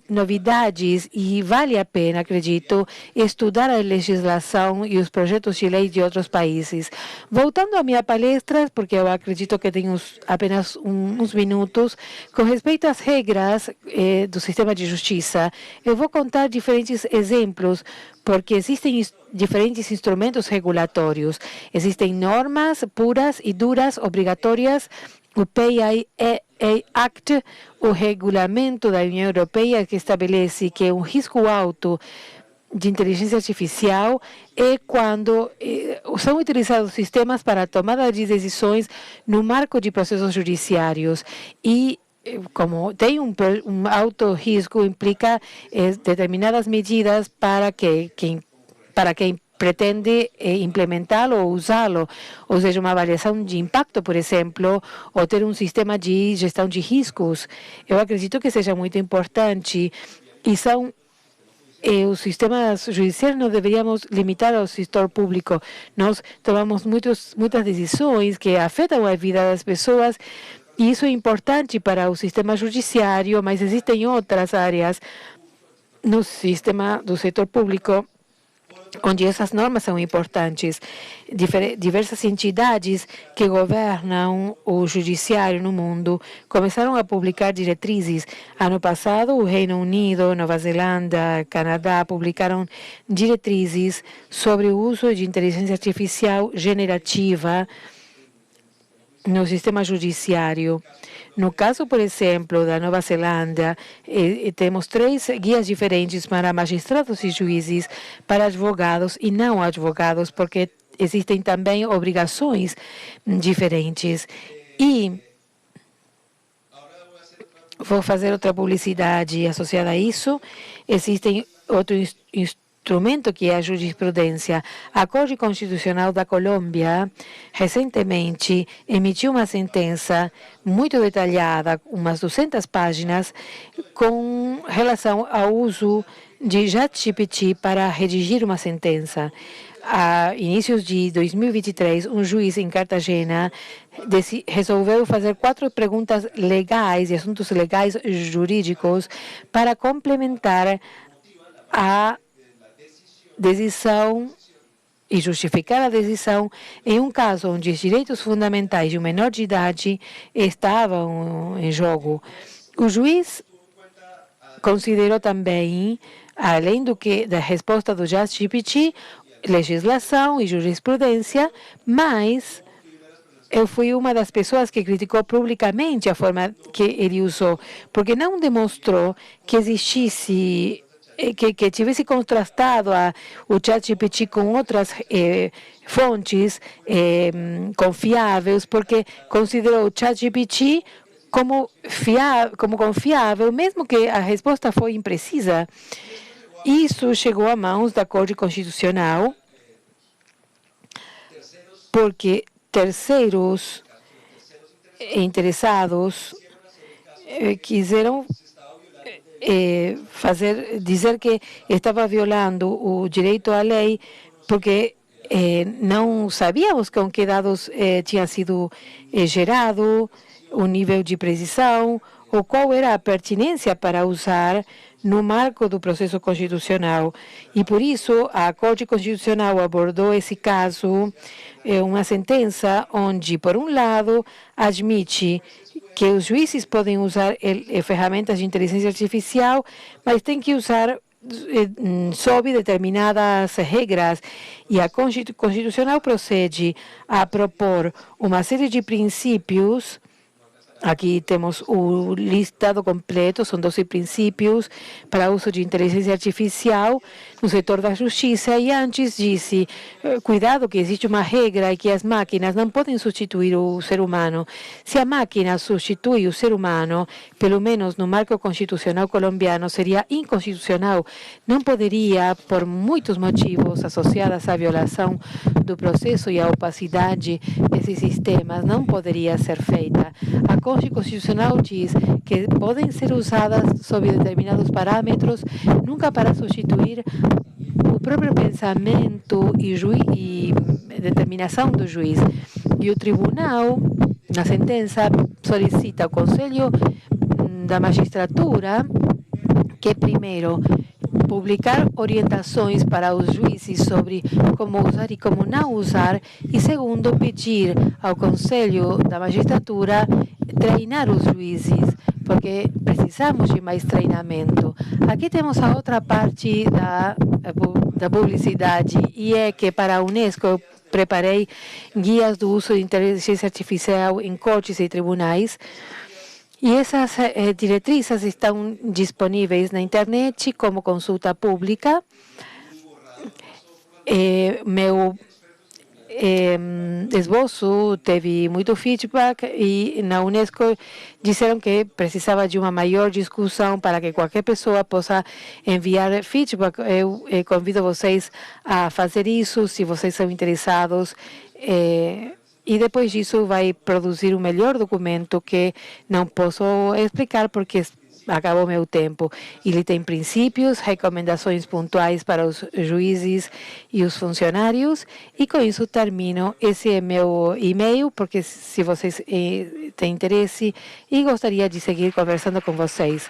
novidades, e vale a pena, acredito, estudar a legislação e os projetos de lei de outros países. Voltando à minha palestra, porque eu acredito que tenho apenas uns minutos, com respeito às regras do sistema de justiça, eu vou contar diferentes exemplos, porque existem diferentes instrumentos regulatórios. Existem normas puras e duras, obrigatórias, o PIA Act, o regulamento da União Europeia, que estabelece que um risco alto de inteligência artificial é quando são utilizados sistemas para a tomada de decisões no marco de processos judiciários. E como tem um alto risco, implica determinadas medidas para quem pretende implementá-lo ou usá-lo, ou seja, uma avaliação de impacto, por exemplo, ou ter um sistema de gestão de riscos. Eu acredito que seja muito importante, e os sistemas judiciais não deveríamos limitar ao setor público. Nós tomamos muitas decisões que afetam a vida das pessoas, e isso é importante para o sistema judiciário, mas existem outras áreas no sistema do setor público onde essas normas são importantes. Diversas entidades que governam o judiciário no mundo começaram a publicar diretrizes. Ano passado, o Reino Unido, Nova Zelândia, Canadá publicaram diretrizes sobre o uso de inteligência artificial generativa no sistema judiciário. No caso, por exemplo, da Nova Zelândia, temos 3 guias diferentes para magistrados e juízes, para advogados e não advogados, porque existem também obrigações diferentes. E vou fazer outra publicidade associada a isso. Existem outros instrumento que é a jurisprudência. A Corte Constitucional da Colômbia recentemente emitiu uma sentença muito detalhada, umas 200 páginas, com relação ao uso de ChatGPT para redigir uma sentença. A inícios de 2023, um juiz em Cartagena resolveu fazer 4 perguntas legais e assuntos legais jurídicos para complementar a decisão e justificar a decisão em um caso onde os direitos fundamentais de um menor de idade estavam em jogo. O juiz considerou também, além da resposta do ChatGPT, legislação e jurisprudência, mas eu fui uma das pessoas que criticou publicamente a forma que ele usou, porque não demonstrou que existisse que tivesse contrastado o ChatGPT com outras fontes confiáveis, porque considerou o ChatGPT como confiável, mesmo que a resposta foi imprecisa. Isso chegou a mãos da Corte Constitucional, porque terceiros interessados quiseram dizer que estava violando o direito à lei, porque não sabíamos com que dados tinha sido gerado, o nível de precisão, ou qual era a pertinência para usar no marco do processo constitucional. E, por isso, a Corte Constitucional abordou esse caso, uma sentença onde, por um lado, admite que os juízes podem usar ferramentas de inteligência artificial, mas tem que usar sob determinadas regras. E a Constitucional procede a propor uma série de princípios. Aqui temos o listado completo, são 12 princípios para o uso de inteligência artificial no setor da justiça. E antes disse, cuidado que existe uma regra e que as máquinas não podem substituir o ser humano. Se a máquina substitui o ser humano, pelo menos no marco constitucional colombiano, seria inconstitucional. Não poderia, por muitos motivos associados à violação do processo e à opacidade desses sistemas, não poderia ser feita. A Corte Constitucional diz que podem ser usadas sob determinados parâmetros, nunca para substituir o próprio pensamento e determinação do juiz. E o tribunal, na sentença, solicita ao Conselho da Magistratura que, primeiro, publicar orientações para os juízes sobre como usar e como não usar, e segundo, pedir ao Conselho da Magistratura treinar os juízes, porque precisamos de mais treinamento. Aqui temos a outra parte da publicidade, e é que para a Unesco eu preparei guias do uso de inteligência artificial em cortes e tribunais. E essas diretrizes estão disponíveis na internet como consulta pública. Meu esboço teve muito feedback e na Unesco disseram que precisava de uma maior discussão para que qualquer pessoa possa enviar feedback. Eu convido vocês a fazer isso, se vocês são interessados. E depois disso vai produzir um melhor documento que não posso explicar porque acabou meu tempo. Ele tem princípios, recomendações pontuais para os juízes e os funcionários. E com isso termino. Esse é meu e-mail, porque se vocês têm interesse e gostaria de seguir conversando com vocês.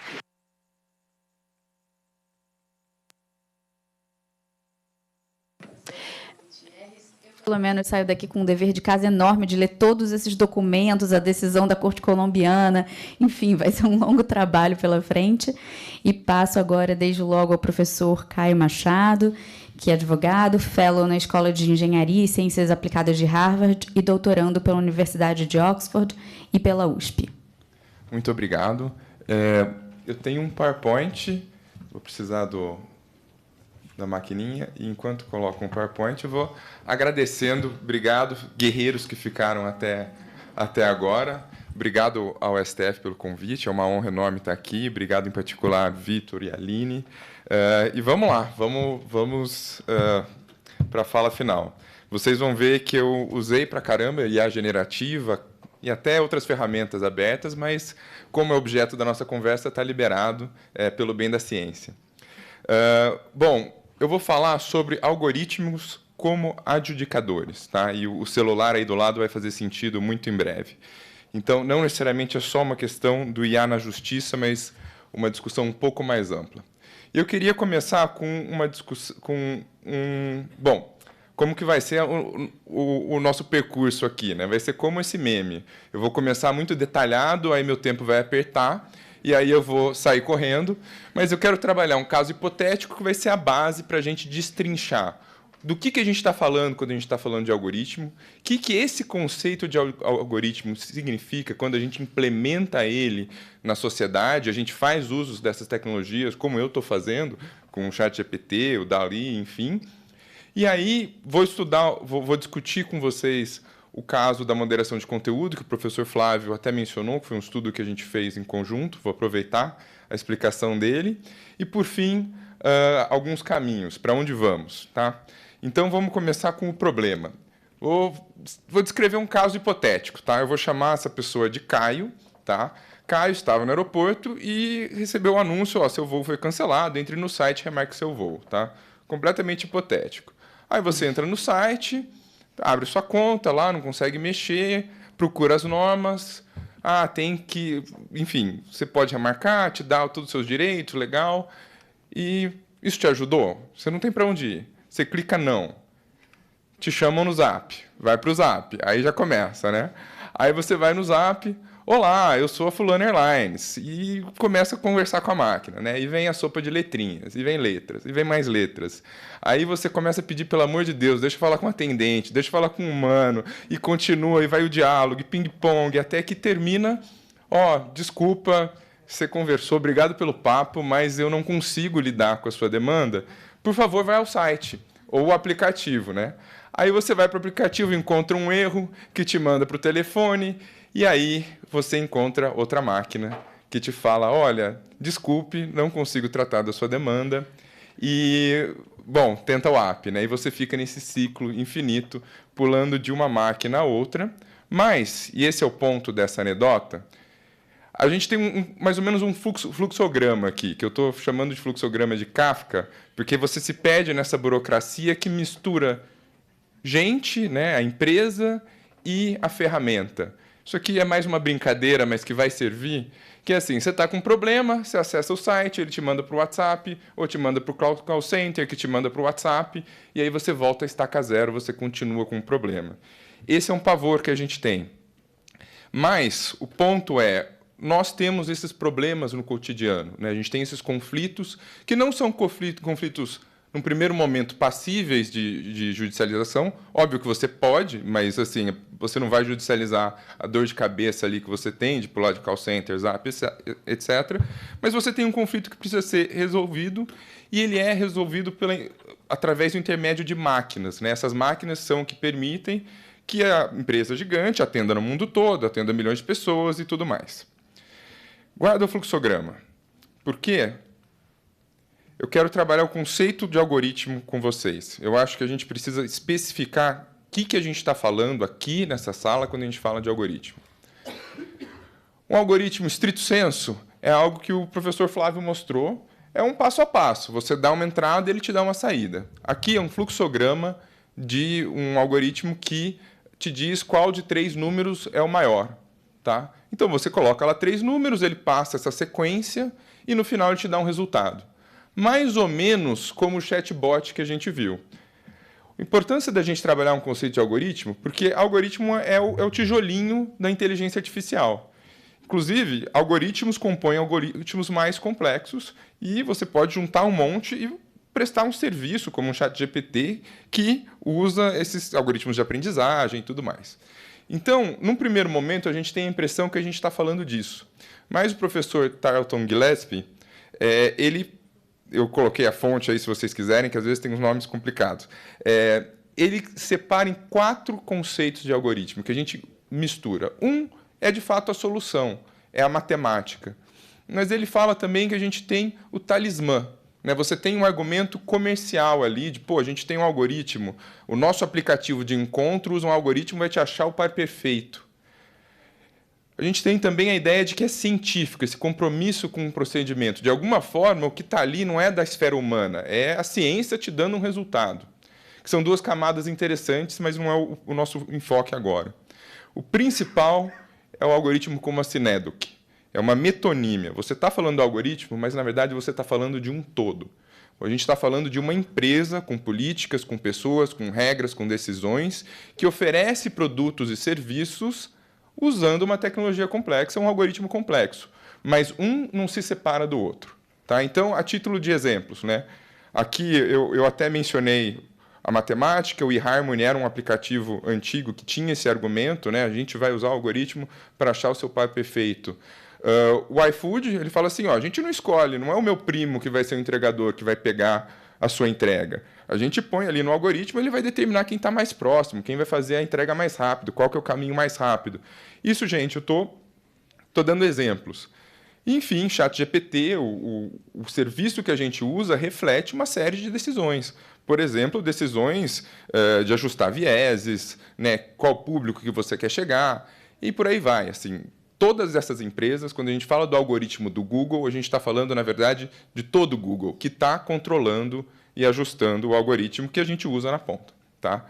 Pelo menos saio daqui com um dever de casa enorme de ler todos esses documentos, a decisão da Corte Colombiana, enfim, vai ser um longo trabalho pela frente. E passo agora, desde logo, ao professor Caio Machado, que é advogado, fellow na Escola de Engenharia e Ciências Aplicadas de Harvard e doutorando pela Universidade de Oxford e pela USP. Muito obrigado. Eu tenho um PowerPoint, vou precisar da maquininha, e enquanto coloco um PowerPoint, eu vou agradecendo. Obrigado, guerreiros que ficaram até agora. Obrigado ao STF pelo convite, é uma honra enorme estar aqui. Obrigado, em particular, a Vitor e a Aline. E vamos lá, vamos para a fala final. Vocês vão ver que eu usei para caramba IA generativa e até outras ferramentas abertas, mas, como é objeto da nossa conversa, está liberado pelo bem da ciência. Bom, eu vou falar sobre algoritmos como adjudicadores, tá? E o celular aí do lado vai fazer sentido muito em breve. Então, não necessariamente é só uma questão do IA na justiça, mas uma discussão um pouco mais ampla. Eu queria começar com uma discussão, bom, como que vai ser o nosso percurso aqui, né? Vai ser como esse meme. Eu vou começar muito detalhado, aí meu tempo vai apertar, e aí eu vou sair correndo, mas eu quero trabalhar um caso hipotético que vai ser a base para a gente destrinchar do que a gente está falando quando a gente está falando de algoritmo, o que esse conceito de algoritmo significa quando a gente implementa ele na sociedade, a gente faz usos dessas tecnologias, como eu estou fazendo, com o ChatGPT, o DALL-E, enfim. E aí vou discutir com vocês o caso da moderação de conteúdo, que o professor Flávio até mencionou, que foi um estudo que a gente fez em conjunto, vou aproveitar a explicação dele. E, por fim, alguns caminhos, para onde vamos. Tá? Então, vamos começar com o problema. Vou descrever um caso hipotético. Tá? Eu vou chamar essa pessoa de Caio. Tá? Caio estava no aeroporto e recebeu o anúncio, seu voo foi cancelado, entre no site e remarque seu voo. Tá? Completamente hipotético. Aí você entra no site, abre sua conta lá, não consegue mexer, procura as normas, tem que... Enfim, você pode remarcar, te dá todos os seus direitos, legal. E isso te ajudou? Você não tem para onde ir. Você clica não. Te chamam no Zap. Vai para o Zap. Aí já começa, né? Aí você vai no Zap... Olá, eu sou a Fulana Airlines. E começa a conversar com a máquina, né? E vem a sopa de letrinhas, e vem letras, e vem mais letras. Aí você começa a pedir, pelo amor de Deus, deixa eu falar com o atendente, deixa eu falar com o humano, e continua, e vai o diálogo, e ping-pong, até que termina, desculpa, você conversou, obrigado pelo papo, mas eu não consigo lidar com a sua demanda. Por favor, vai ao site, ou o aplicativo, né? Aí você vai para o aplicativo, encontra um erro, que te manda para o telefone, e aí você encontra outra máquina que te fala, olha, desculpe, não consigo tratar da sua demanda. E, bom, tenta o app, né? E você fica nesse ciclo infinito, pulando de uma máquina a outra. Mas, e esse é o ponto dessa anedota, a gente tem mais ou menos um fluxograma aqui, que eu estou chamando de fluxograma de Kafka, porque você se perde nessa burocracia que mistura gente, né, a empresa e a ferramenta. Isso aqui é mais uma brincadeira, mas que vai servir, que é assim, você está com um problema, você acessa o site, ele te manda para o WhatsApp, ou te manda para o call center, que te manda para o WhatsApp, e aí você volta a estaca zero, você continua com o problema. Esse é um pavor que a gente tem. Mas o ponto é, nós temos esses problemas no cotidiano, né? A gente tem esses conflitos, que não são conflitos num primeiro momento, passíveis de judicialização. Óbvio que você pode, mas assim, você não vai judicializar a dor de cabeça ali que você tem de pular de call center, Zap, etc. Mas você tem um conflito que precisa ser resolvido, e ele é resolvido através do intermédio de máquinas, né? Essas máquinas são que permitem que a empresa gigante atenda no mundo todo, atenda milhões de pessoas e tudo mais. Guarda o fluxograma. Por quê? Eu quero trabalhar o conceito de algoritmo com vocês. Eu acho que a gente precisa especificar o que a gente está falando aqui nessa sala quando a gente fala de algoritmo. Um algoritmo estrito sensu é algo que o professor Flávio mostrou. É um passo a passo. Você dá uma entrada e ele te dá uma saída. Aqui é um fluxograma de um algoritmo que te diz qual de 3 números é o maior. Tá? Então, você coloca lá 3 números, ele passa essa sequência e, no final, ele te dá um resultado. Mais ou menos como o chatbot que a gente viu. A importância da gente trabalhar um conceito de algoritmo, porque algoritmo é o tijolinho da inteligência artificial. Inclusive, algoritmos compõem algoritmos mais complexos e você pode juntar um monte e prestar um serviço, como um ChatGPT, que usa esses algoritmos de aprendizagem e tudo mais. Então, num primeiro momento, a gente tem a impressão que a gente está falando disso. Mas o professor Tarleton Gillespie, eu coloquei a fonte aí, se vocês quiserem, que às vezes tem uns nomes complicados. Ele separa em 4 conceitos de algoritmo, que a gente mistura. Um é, de fato, a solução, é a matemática. Mas ele fala também que a gente tem o talismã. Né? Você tem um argumento comercial ali, de, a gente tem um algoritmo, o nosso aplicativo de encontro usa um algoritmo, vai te achar o par perfeito. A gente tem também a ideia de que é científico, esse compromisso com o procedimento. De alguma forma, o que está ali não é da esfera humana, é a ciência te dando um resultado. Que são 2 camadas interessantes, mas não é o nosso enfoque agora. O principal é o algoritmo como a Sinédoque. É uma metonímia. Você está falando do algoritmo, mas, na verdade, você está falando de um todo. A gente está falando de uma empresa com políticas, com pessoas, com regras, com decisões, que oferece produtos e serviços usando uma tecnologia complexa, um algoritmo complexo. Mas um não se separa do outro. Tá? Então, a título de exemplos, né? Aqui eu até mencionei a matemática, o eHarmony era um aplicativo antigo que tinha esse argumento, né? A gente vai usar o algoritmo para achar o seu par perfeito. O iFood, ele fala assim, a gente não escolhe, não é o meu primo que vai ser o entregador, que vai pegar a sua entrega? A gente põe ali no algoritmo, ele vai determinar quem está mais próximo, quem vai fazer a entrega mais rápido, qual que é o caminho mais rápido. Isso, gente, eu estou dando exemplos. Enfim, ChatGPT, o serviço que a gente usa, reflete uma série de decisões. Por exemplo, decisões de ajustar vieses, né, qual público que você quer chegar, e por aí vai. Assim, todas essas empresas, quando a gente fala do algoritmo do Google, a gente está falando, na verdade, de todo o Google, que está controlando e ajustando o algoritmo que a gente usa na ponta. Tá?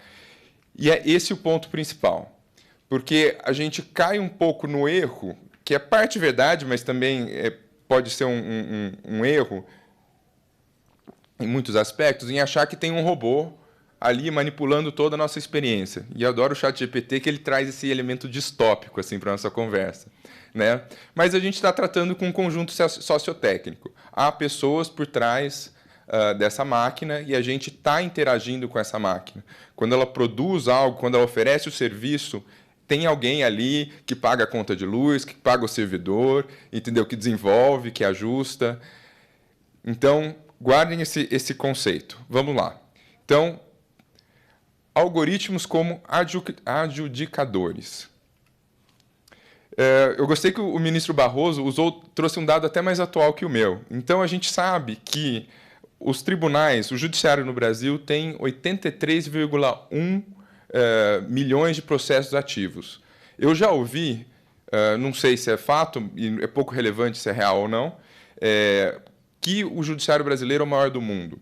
E é esse o ponto principal. Porque a gente cai um pouco no erro, que é parte verdade, mas também pode ser um erro, em muitos aspectos, em achar que tem um robô ali manipulando toda a nossa experiência. E eu adoro o ChatGPT, que ele traz esse elemento distópico assim, para a nossa conversa. Né? Mas a gente está tratando com um conjunto sociotécnico. Há pessoas por trás dessa máquina e a gente está interagindo com essa máquina. Quando ela produz algo, quando ela oferece o serviço, tem alguém ali que paga a conta de luz, que paga o servidor, entendeu? Que desenvolve, que ajusta. Então, guardem esse conceito. Vamos lá. Então, algoritmos como adjudicadores. Eu gostei que o ministro Barroso trouxe um dado até mais atual que o meu. Então, a gente sabe que os tribunais, o judiciário no Brasil tem 83,1 milhões de processos ativos. Eu já ouvi, não sei se é fato, e é pouco relevante se é real ou não, que o judiciário brasileiro é o maior do mundo.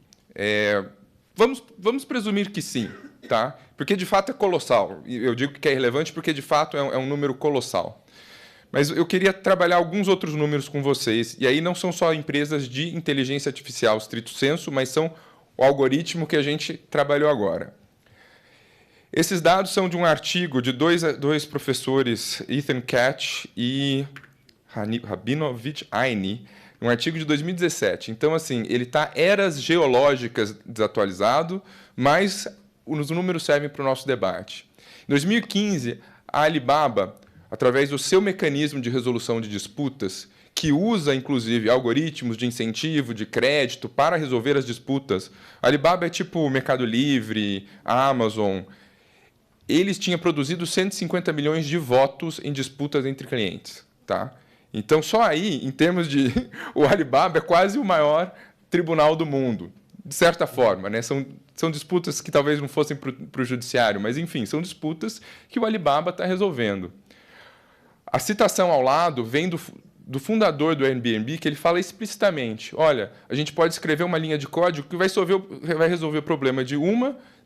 Vamos presumir que sim, tá? Porque de fato é colossal. Eu digo que é irrelevante porque de fato é um número colossal. Mas eu queria trabalhar alguns outros números com vocês, e aí não são só empresas de inteligência artificial stricto sensu, mas são o algoritmo que a gente trabalhou agora. Esses dados são de um artigo de dois professores, Ethan Katz e Rabinovich Aini, um artigo de 2017. Então, assim, ele está eras geológicas desatualizado, mas os números servem para o nosso debate. Em 2015, a Alibaba, através do seu mecanismo de resolução de disputas, que usa, inclusive, algoritmos de incentivo, de crédito, para resolver as disputas. A Alibaba é tipo o Mercado Livre, a Amazon. Eles tinham produzido 150 milhões de votos em disputas entre clientes. Tá? Então, só aí, em termos de... o Alibaba é quase o maior tribunal do mundo, de certa forma. Né? São disputas que talvez não fossem para o judiciário, mas, enfim, são disputas que o Alibaba está resolvendo. A citação ao lado vem do fundador do Airbnb, que ele fala explicitamente, olha, a gente pode escrever uma linha de código que vai resolver o problema de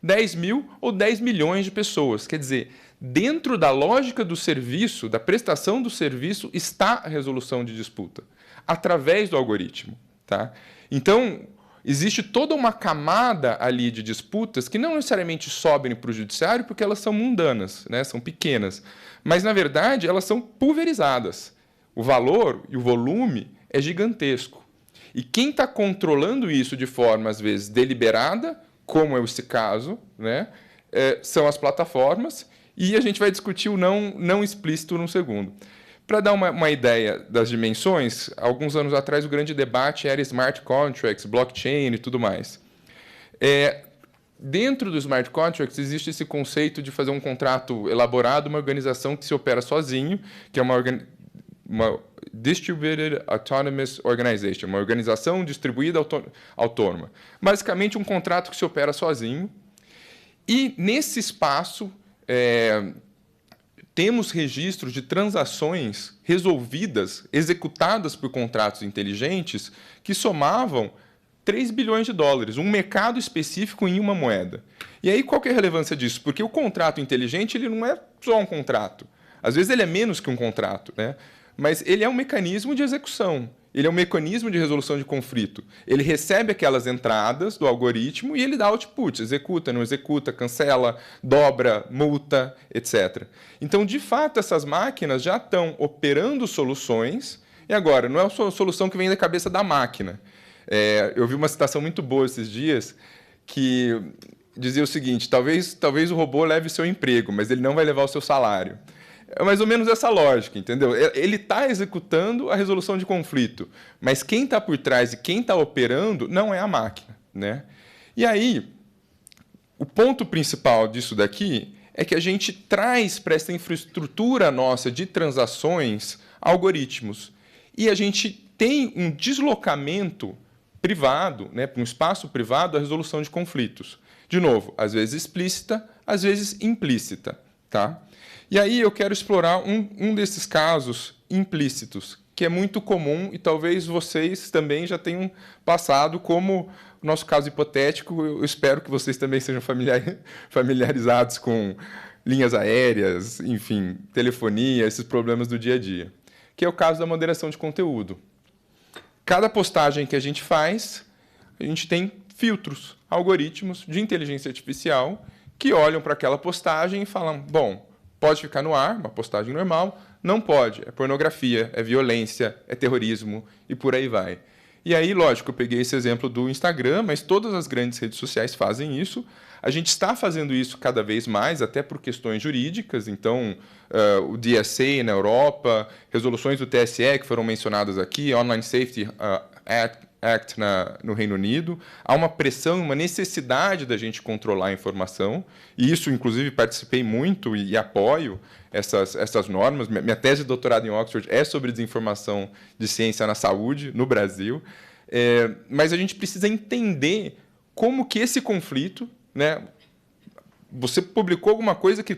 10 mil ou 10 milhões de pessoas. Quer dizer, dentro da lógica do serviço, da prestação do serviço, está a resolução de disputa, através do algoritmo. Tá? Então, existe toda uma camada ali de disputas que não necessariamente sobem para o judiciário porque elas são mundanas, né? São pequenas. Mas, na verdade, elas são pulverizadas. O valor e o volume é gigantesco. E quem está controlando isso de forma, às vezes, deliberada, como é esse caso, né? São as plataformas, e a gente vai discutir o não explícito num segundo. Para dar uma ideia das dimensões, alguns anos atrás o grande debate era smart contracts, blockchain e tudo mais. Dentro do smart contracts existe esse conceito de fazer um contrato elaborado, uma organização que se opera sozinho, que é uma Distributed Autonomous Organization, uma organização distribuída autônoma. Basicamente, um contrato que se opera sozinho. E, nesse espaço, temos registros de transações resolvidas, executadas por contratos inteligentes, que somavam 3 bilhões de dólares, um mercado específico em uma moeda. E aí, qual que é a relevância disso? Porque o contrato inteligente ele não é só um contrato. Às vezes, ele é menos que um contrato, né? Mas ele é um mecanismo de execução. Ele é um mecanismo de resolução de conflito. Ele recebe aquelas entradas do algoritmo e ele dá output, executa, não executa, cancela, dobra, multa, etc. Então, de fato, essas máquinas já estão operando soluções. E agora, não é uma solução que vem da cabeça da máquina. Eu vi uma citação muito boa esses dias que dizia o seguinte, talvez o robô leve o seu emprego, mas ele não vai levar o seu salário. É mais ou menos essa lógica, entendeu? Ele está executando a resolução de conflito, mas quem está por trás e quem está operando não é a máquina, né? E aí, o ponto principal disso daqui é que a gente traz para essa infraestrutura nossa de transações algoritmos. E a gente tem um deslocamento privado, né, para um espaço privado, a resolução de conflitos. De novo, às vezes explícita, às vezes implícita. Tá? E aí eu quero explorar um desses casos implícitos, que é muito comum e talvez vocês também já tenham passado, como o nosso caso hipotético. Eu espero que vocês também sejam familiarizados com linhas aéreas, enfim, telefonia, esses problemas do dia a dia, que é o caso da moderação de conteúdo. Cada postagem que a gente faz, a gente tem filtros, algoritmos de inteligência artificial que olham para aquela postagem e falam, bom, pode ficar no ar, uma postagem normal, não pode, é pornografia, é violência, é terrorismo e por aí vai. E aí, lógico, eu peguei esse exemplo do Instagram, mas todas as grandes redes sociais fazem isso. A gente está fazendo isso cada vez mais, até por questões jurídicas. Então, o DSA na Europa, resoluções do TSE que foram mencionadas aqui, Online Safety Act no Reino Unido. Há uma pressão, uma necessidade da gente controlar a informação. E isso, inclusive, participei muito e apoio essas normas. Minha tese de doutorado em Oxford é sobre desinformação de ciência na saúde no Brasil. Mas a gente precisa entender como que esse conflito, né, você publicou alguma coisa que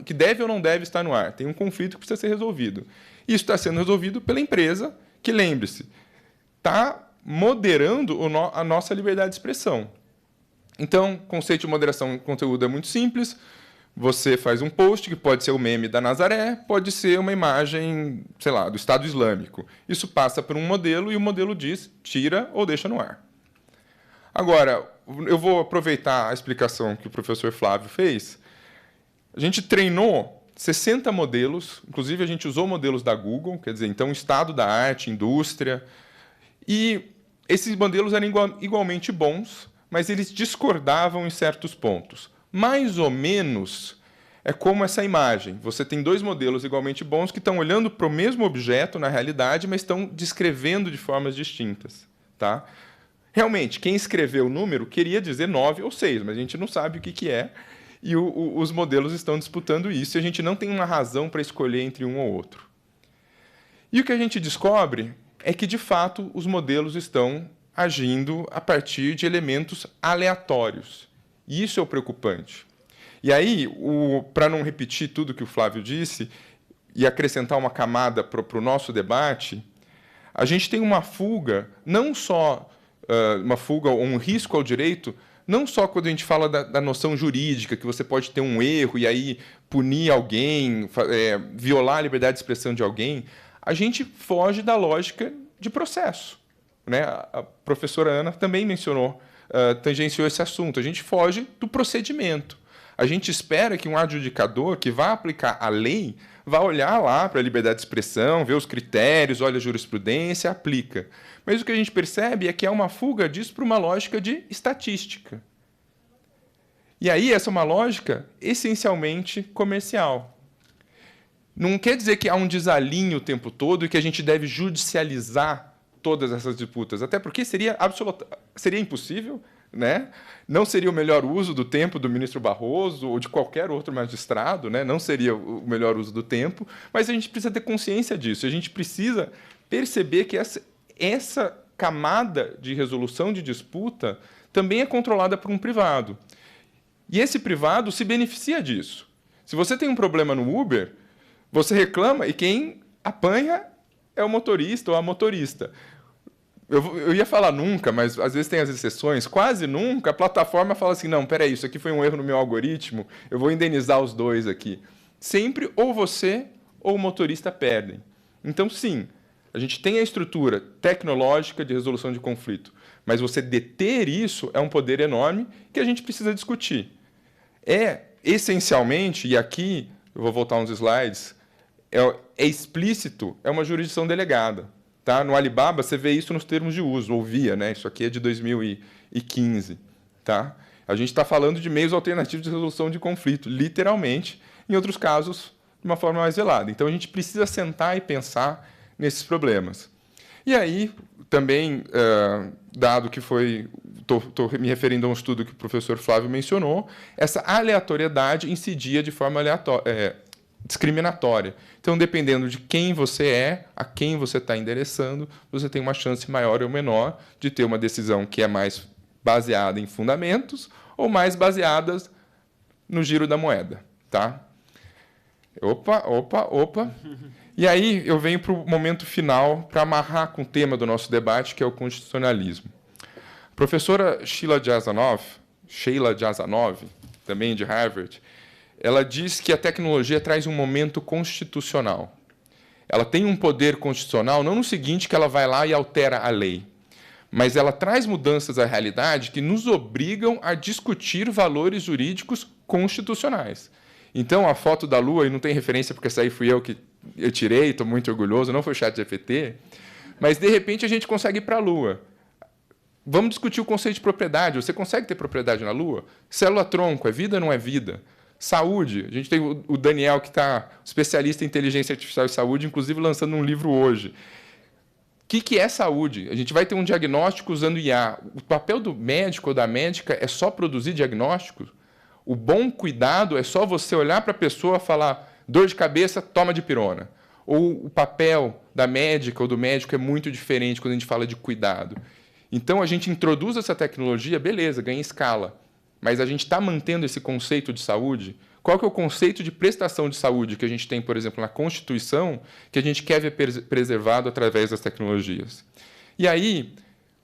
que deve ou não deve estar no ar. Tem um conflito que precisa ser resolvido. Isso está sendo resolvido pela empresa que, lembre-se, está moderando a nossa liberdade de expressão. Então, o conceito de moderação de conteúdo é muito simples. Você faz um post, que pode ser o meme da Nazaré, pode ser uma imagem, sei lá, do Estado Islâmico. Isso passa por um modelo e o modelo diz, tira ou deixa no ar. Agora, eu vou aproveitar a explicação que o professor Flávio fez. A gente treinou 60 modelos, inclusive a gente usou modelos da Google, quer dizer, então, estado da arte, indústria. E esses modelos eram igualmente bons, mas eles discordavam em certos pontos. Mais ou menos é como essa imagem. Você tem dois modelos igualmente bons que estão olhando para o mesmo objeto, na realidade, mas estão descrevendo de formas distintas. Tá? Realmente, quem escreveu o número queria dizer 9 ou 6, mas a gente não sabe o que é. E os modelos estão disputando isso, e a gente não tem uma razão para escolher entre um ou outro. E o que a gente descobre é que, de fato, os modelos estão agindo a partir de elementos aleatórios. E isso é o preocupante. E aí, para não repetir tudo que o Flávio disse e acrescentar uma camada para o nosso debate, a gente tem uma fuga, não só uma fuga ou um risco ao direito, não só quando a gente fala da noção jurídica, que você pode ter um erro e aí punir alguém, violar a liberdade de expressão de alguém, a gente foge da lógica de processo. Né? A professora Ana também mencionou, tangenciou esse assunto. A gente foge do procedimento. A gente espera que um adjudicador que vá aplicar a lei vá olhar lá para a liberdade de expressão, ver os critérios, olha a jurisprudência, aplica. Mas o que a gente percebe é que há uma fuga disso para uma lógica de estatística. E aí essa é uma lógica essencialmente comercial. Não quer dizer que há um desalinho o tempo todo e que a gente deve judicializar todas essas disputas, até porque seria impossível, né? Não seria o melhor uso do tempo do ministro Barroso ou de qualquer outro magistrado, né? Não seria o melhor uso do tempo, mas a gente precisa ter consciência disso, a gente precisa perceber que essa camada de resolução de disputa também é controlada por um privado. E esse privado se beneficia disso. Se você tem um problema no Uber, você reclama e quem apanha é o motorista ou a motorista. Eu ia falar nunca, mas às vezes tem as exceções. Quase nunca a plataforma fala assim, não, peraí, isso aqui foi um erro no meu algoritmo, eu vou indenizar os dois aqui. Sempre ou você ou o motorista perdem. Então, sim, a gente tem a estrutura tecnológica de resolução de conflito, mas você deter isso é um poder enorme que a gente precisa discutir. Essencialmente, e aqui, eu vou voltar uns slides, é explícito, é uma jurisdição delegada. Tá? No Alibaba, você vê isso nos termos de uso, ou via, né? Isso aqui é de 2015. Tá? A gente está falando de meios alternativos de resolução de conflito, literalmente, em outros casos, de uma forma mais velada. Então, a gente precisa sentar e pensar nesses problemas. E aí, também, dado que estou me referindo a um estudo que o professor Flávio mencionou, essa aleatoriedade incidia de forma discriminatória. Então, dependendo de quem você é, a quem você está endereçando, você tem uma chance maior ou menor de ter uma decisão que é mais baseada em fundamentos ou mais baseada no giro da moeda. Tá? Opa. E aí eu venho para o momento final para amarrar com o tema do nosso debate, que é o constitucionalismo. A professora Sheila Jasanoff, também de Harvard, ela diz que a tecnologia traz um momento constitucional. Ela tem um poder constitucional, não no seguinte que ela vai lá e altera a lei, mas ela traz mudanças à realidade que nos obrigam a discutir valores jurídicos constitucionais. Então, a foto da Lua, e não tem referência porque essa aí fui eu que eu tirei, estou muito orgulhoso, não foi o ChatGPT, mas, de repente, a gente consegue ir para a Lua. Vamos discutir o conceito de propriedade. Você consegue ter propriedade na Lua? Célula-tronco, é vida ou não é vida? Saúde. A gente tem o Daniel, que está especialista em inteligência artificial e saúde, inclusive lançando um livro hoje. O que é saúde? A gente vai ter um diagnóstico usando IA. O papel do médico ou da médica é só produzir diagnósticos? O bom cuidado é só você olhar para a pessoa e falar: dor de cabeça, toma dipirona. Ou o papel da médica ou do médico é muito diferente quando a gente fala de cuidado. Então, a gente introduz essa tecnologia, beleza, ganha escala. Mas a gente está mantendo esse conceito de saúde? Qual que é o conceito de prestação de saúde que a gente tem, por exemplo, na Constituição, que a gente quer ver preservado através das tecnologias? E aí,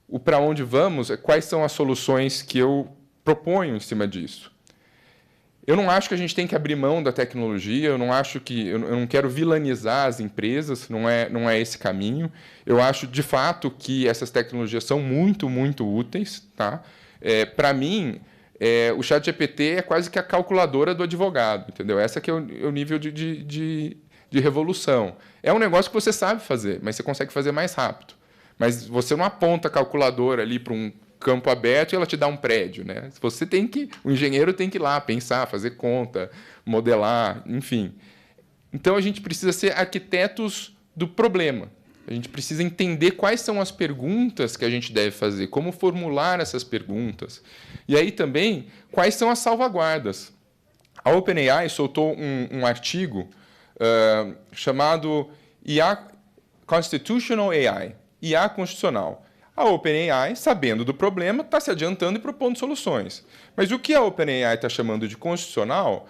o para onde vamos é quais são as soluções que eu proponho em cima disso. Eu não acho que a gente tem que abrir mão da tecnologia, eu não quero vilanizar as empresas, não é esse caminho. Eu acho, de fato, que essas tecnologias são muito, muito úteis. Tá? Para mim, o ChatGPT é quase que a calculadora do advogado, entendeu? Essa que é o nível de revolução. É um negócio que você sabe fazer, mas você consegue fazer mais rápido. Mas você não aponta a calculadora ali para um campo aberto e ela te dá um prédio, né? O engenheiro tem que ir lá pensar, fazer conta, modelar, enfim. Então a gente precisa ser arquitetos do problema. A gente precisa entender quais são as perguntas que a gente deve fazer, como formular essas perguntas. E aí também, quais são as salvaguardas. A OpenAI soltou um artigo chamado IA Constitutional AI, IA constitucional. A OpenAI, sabendo do problema, está se adiantando e propondo soluções. Mas o que a OpenAI está chamando de constitucional,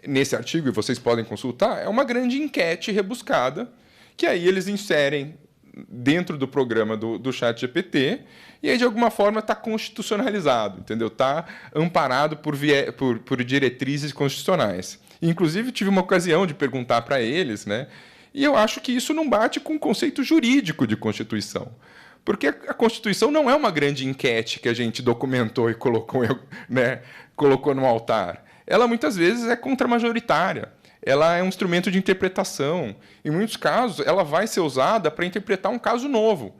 nesse artigo, e vocês podem consultar, é uma grande enquete rebuscada, que aí eles inserem dentro do programa do ChatGPT, e aí, de alguma forma, está constitucionalizado, entendeu? Está amparado por diretrizes constitucionais. Inclusive, tive uma ocasião de perguntar para eles, né? E eu acho que isso não bate com o conceito jurídico de Constituição. Porque a Constituição não é uma grande enquete que a gente documentou e colocou no altar. Ela, muitas vezes, é contramajoritária. Ela é um instrumento de interpretação. Em muitos casos, ela vai ser usada para interpretar um caso novo.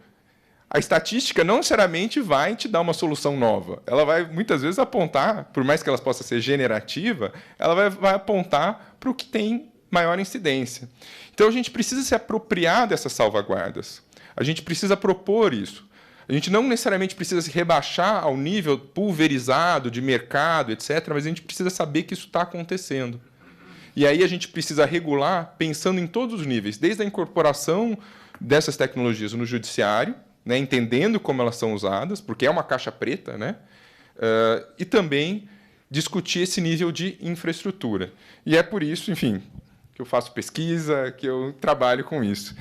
A estatística não necessariamente vai te dar uma solução nova. Ela vai, muitas vezes, apontar, por mais que ela possa ser generativa, ela vai apontar para o que tem maior incidência. Então, a gente precisa se apropriar dessas salvaguardas. A gente precisa propor isso. A gente não necessariamente precisa se rebaixar ao nível pulverizado de mercado, etc., mas a gente precisa saber que isso está acontecendo. E aí a gente precisa regular pensando em todos os níveis, desde a incorporação dessas tecnologias no judiciário, né, entendendo como elas são usadas, porque é uma caixa preta, né, e também discutir esse nível de infraestrutura. E é por isso, enfim, que eu faço pesquisa, que eu trabalho com isso.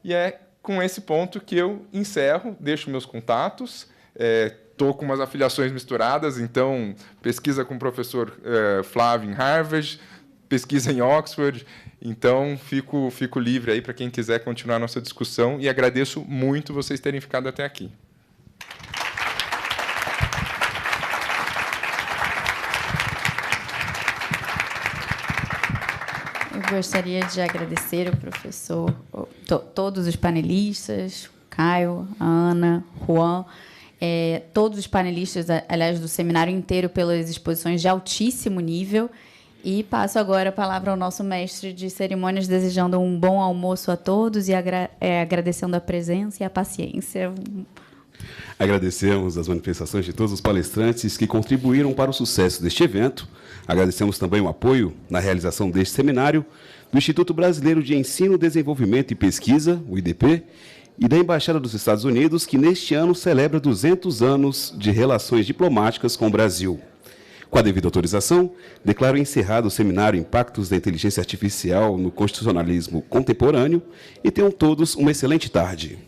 E é com esse ponto que eu encerro, deixo meus contatos, estou com umas afiliações misturadas, então pesquisa com o professor Flávio em Harvard, pesquisa em Oxford, então fico livre aí para quem quiser continuar a nossa discussão e agradeço muito vocês terem ficado até aqui. Eu gostaria de agradecer o professor, todos os panelistas, Caio, a Ana, Juan, todos os panelistas, aliás, do seminário inteiro, pelas exposições de altíssimo nível. E passo agora a palavra ao nosso mestre de cerimônias, desejando um bom almoço a todos e agradecendo a presença e a paciência. Agradecemos as manifestações de todos os palestrantes que contribuíram para o sucesso deste evento. Agradecemos também o apoio na realização deste seminário do Instituto Brasileiro de Ensino, Desenvolvimento e Pesquisa, o IDP, e da Embaixada dos Estados Unidos, que neste ano celebra 200 anos de relações diplomáticas com o Brasil. Com a devida autorização, declaro encerrado o seminário Impactos da Inteligência Artificial no Constitucionalismo Contemporâneo e tenham todos uma excelente tarde.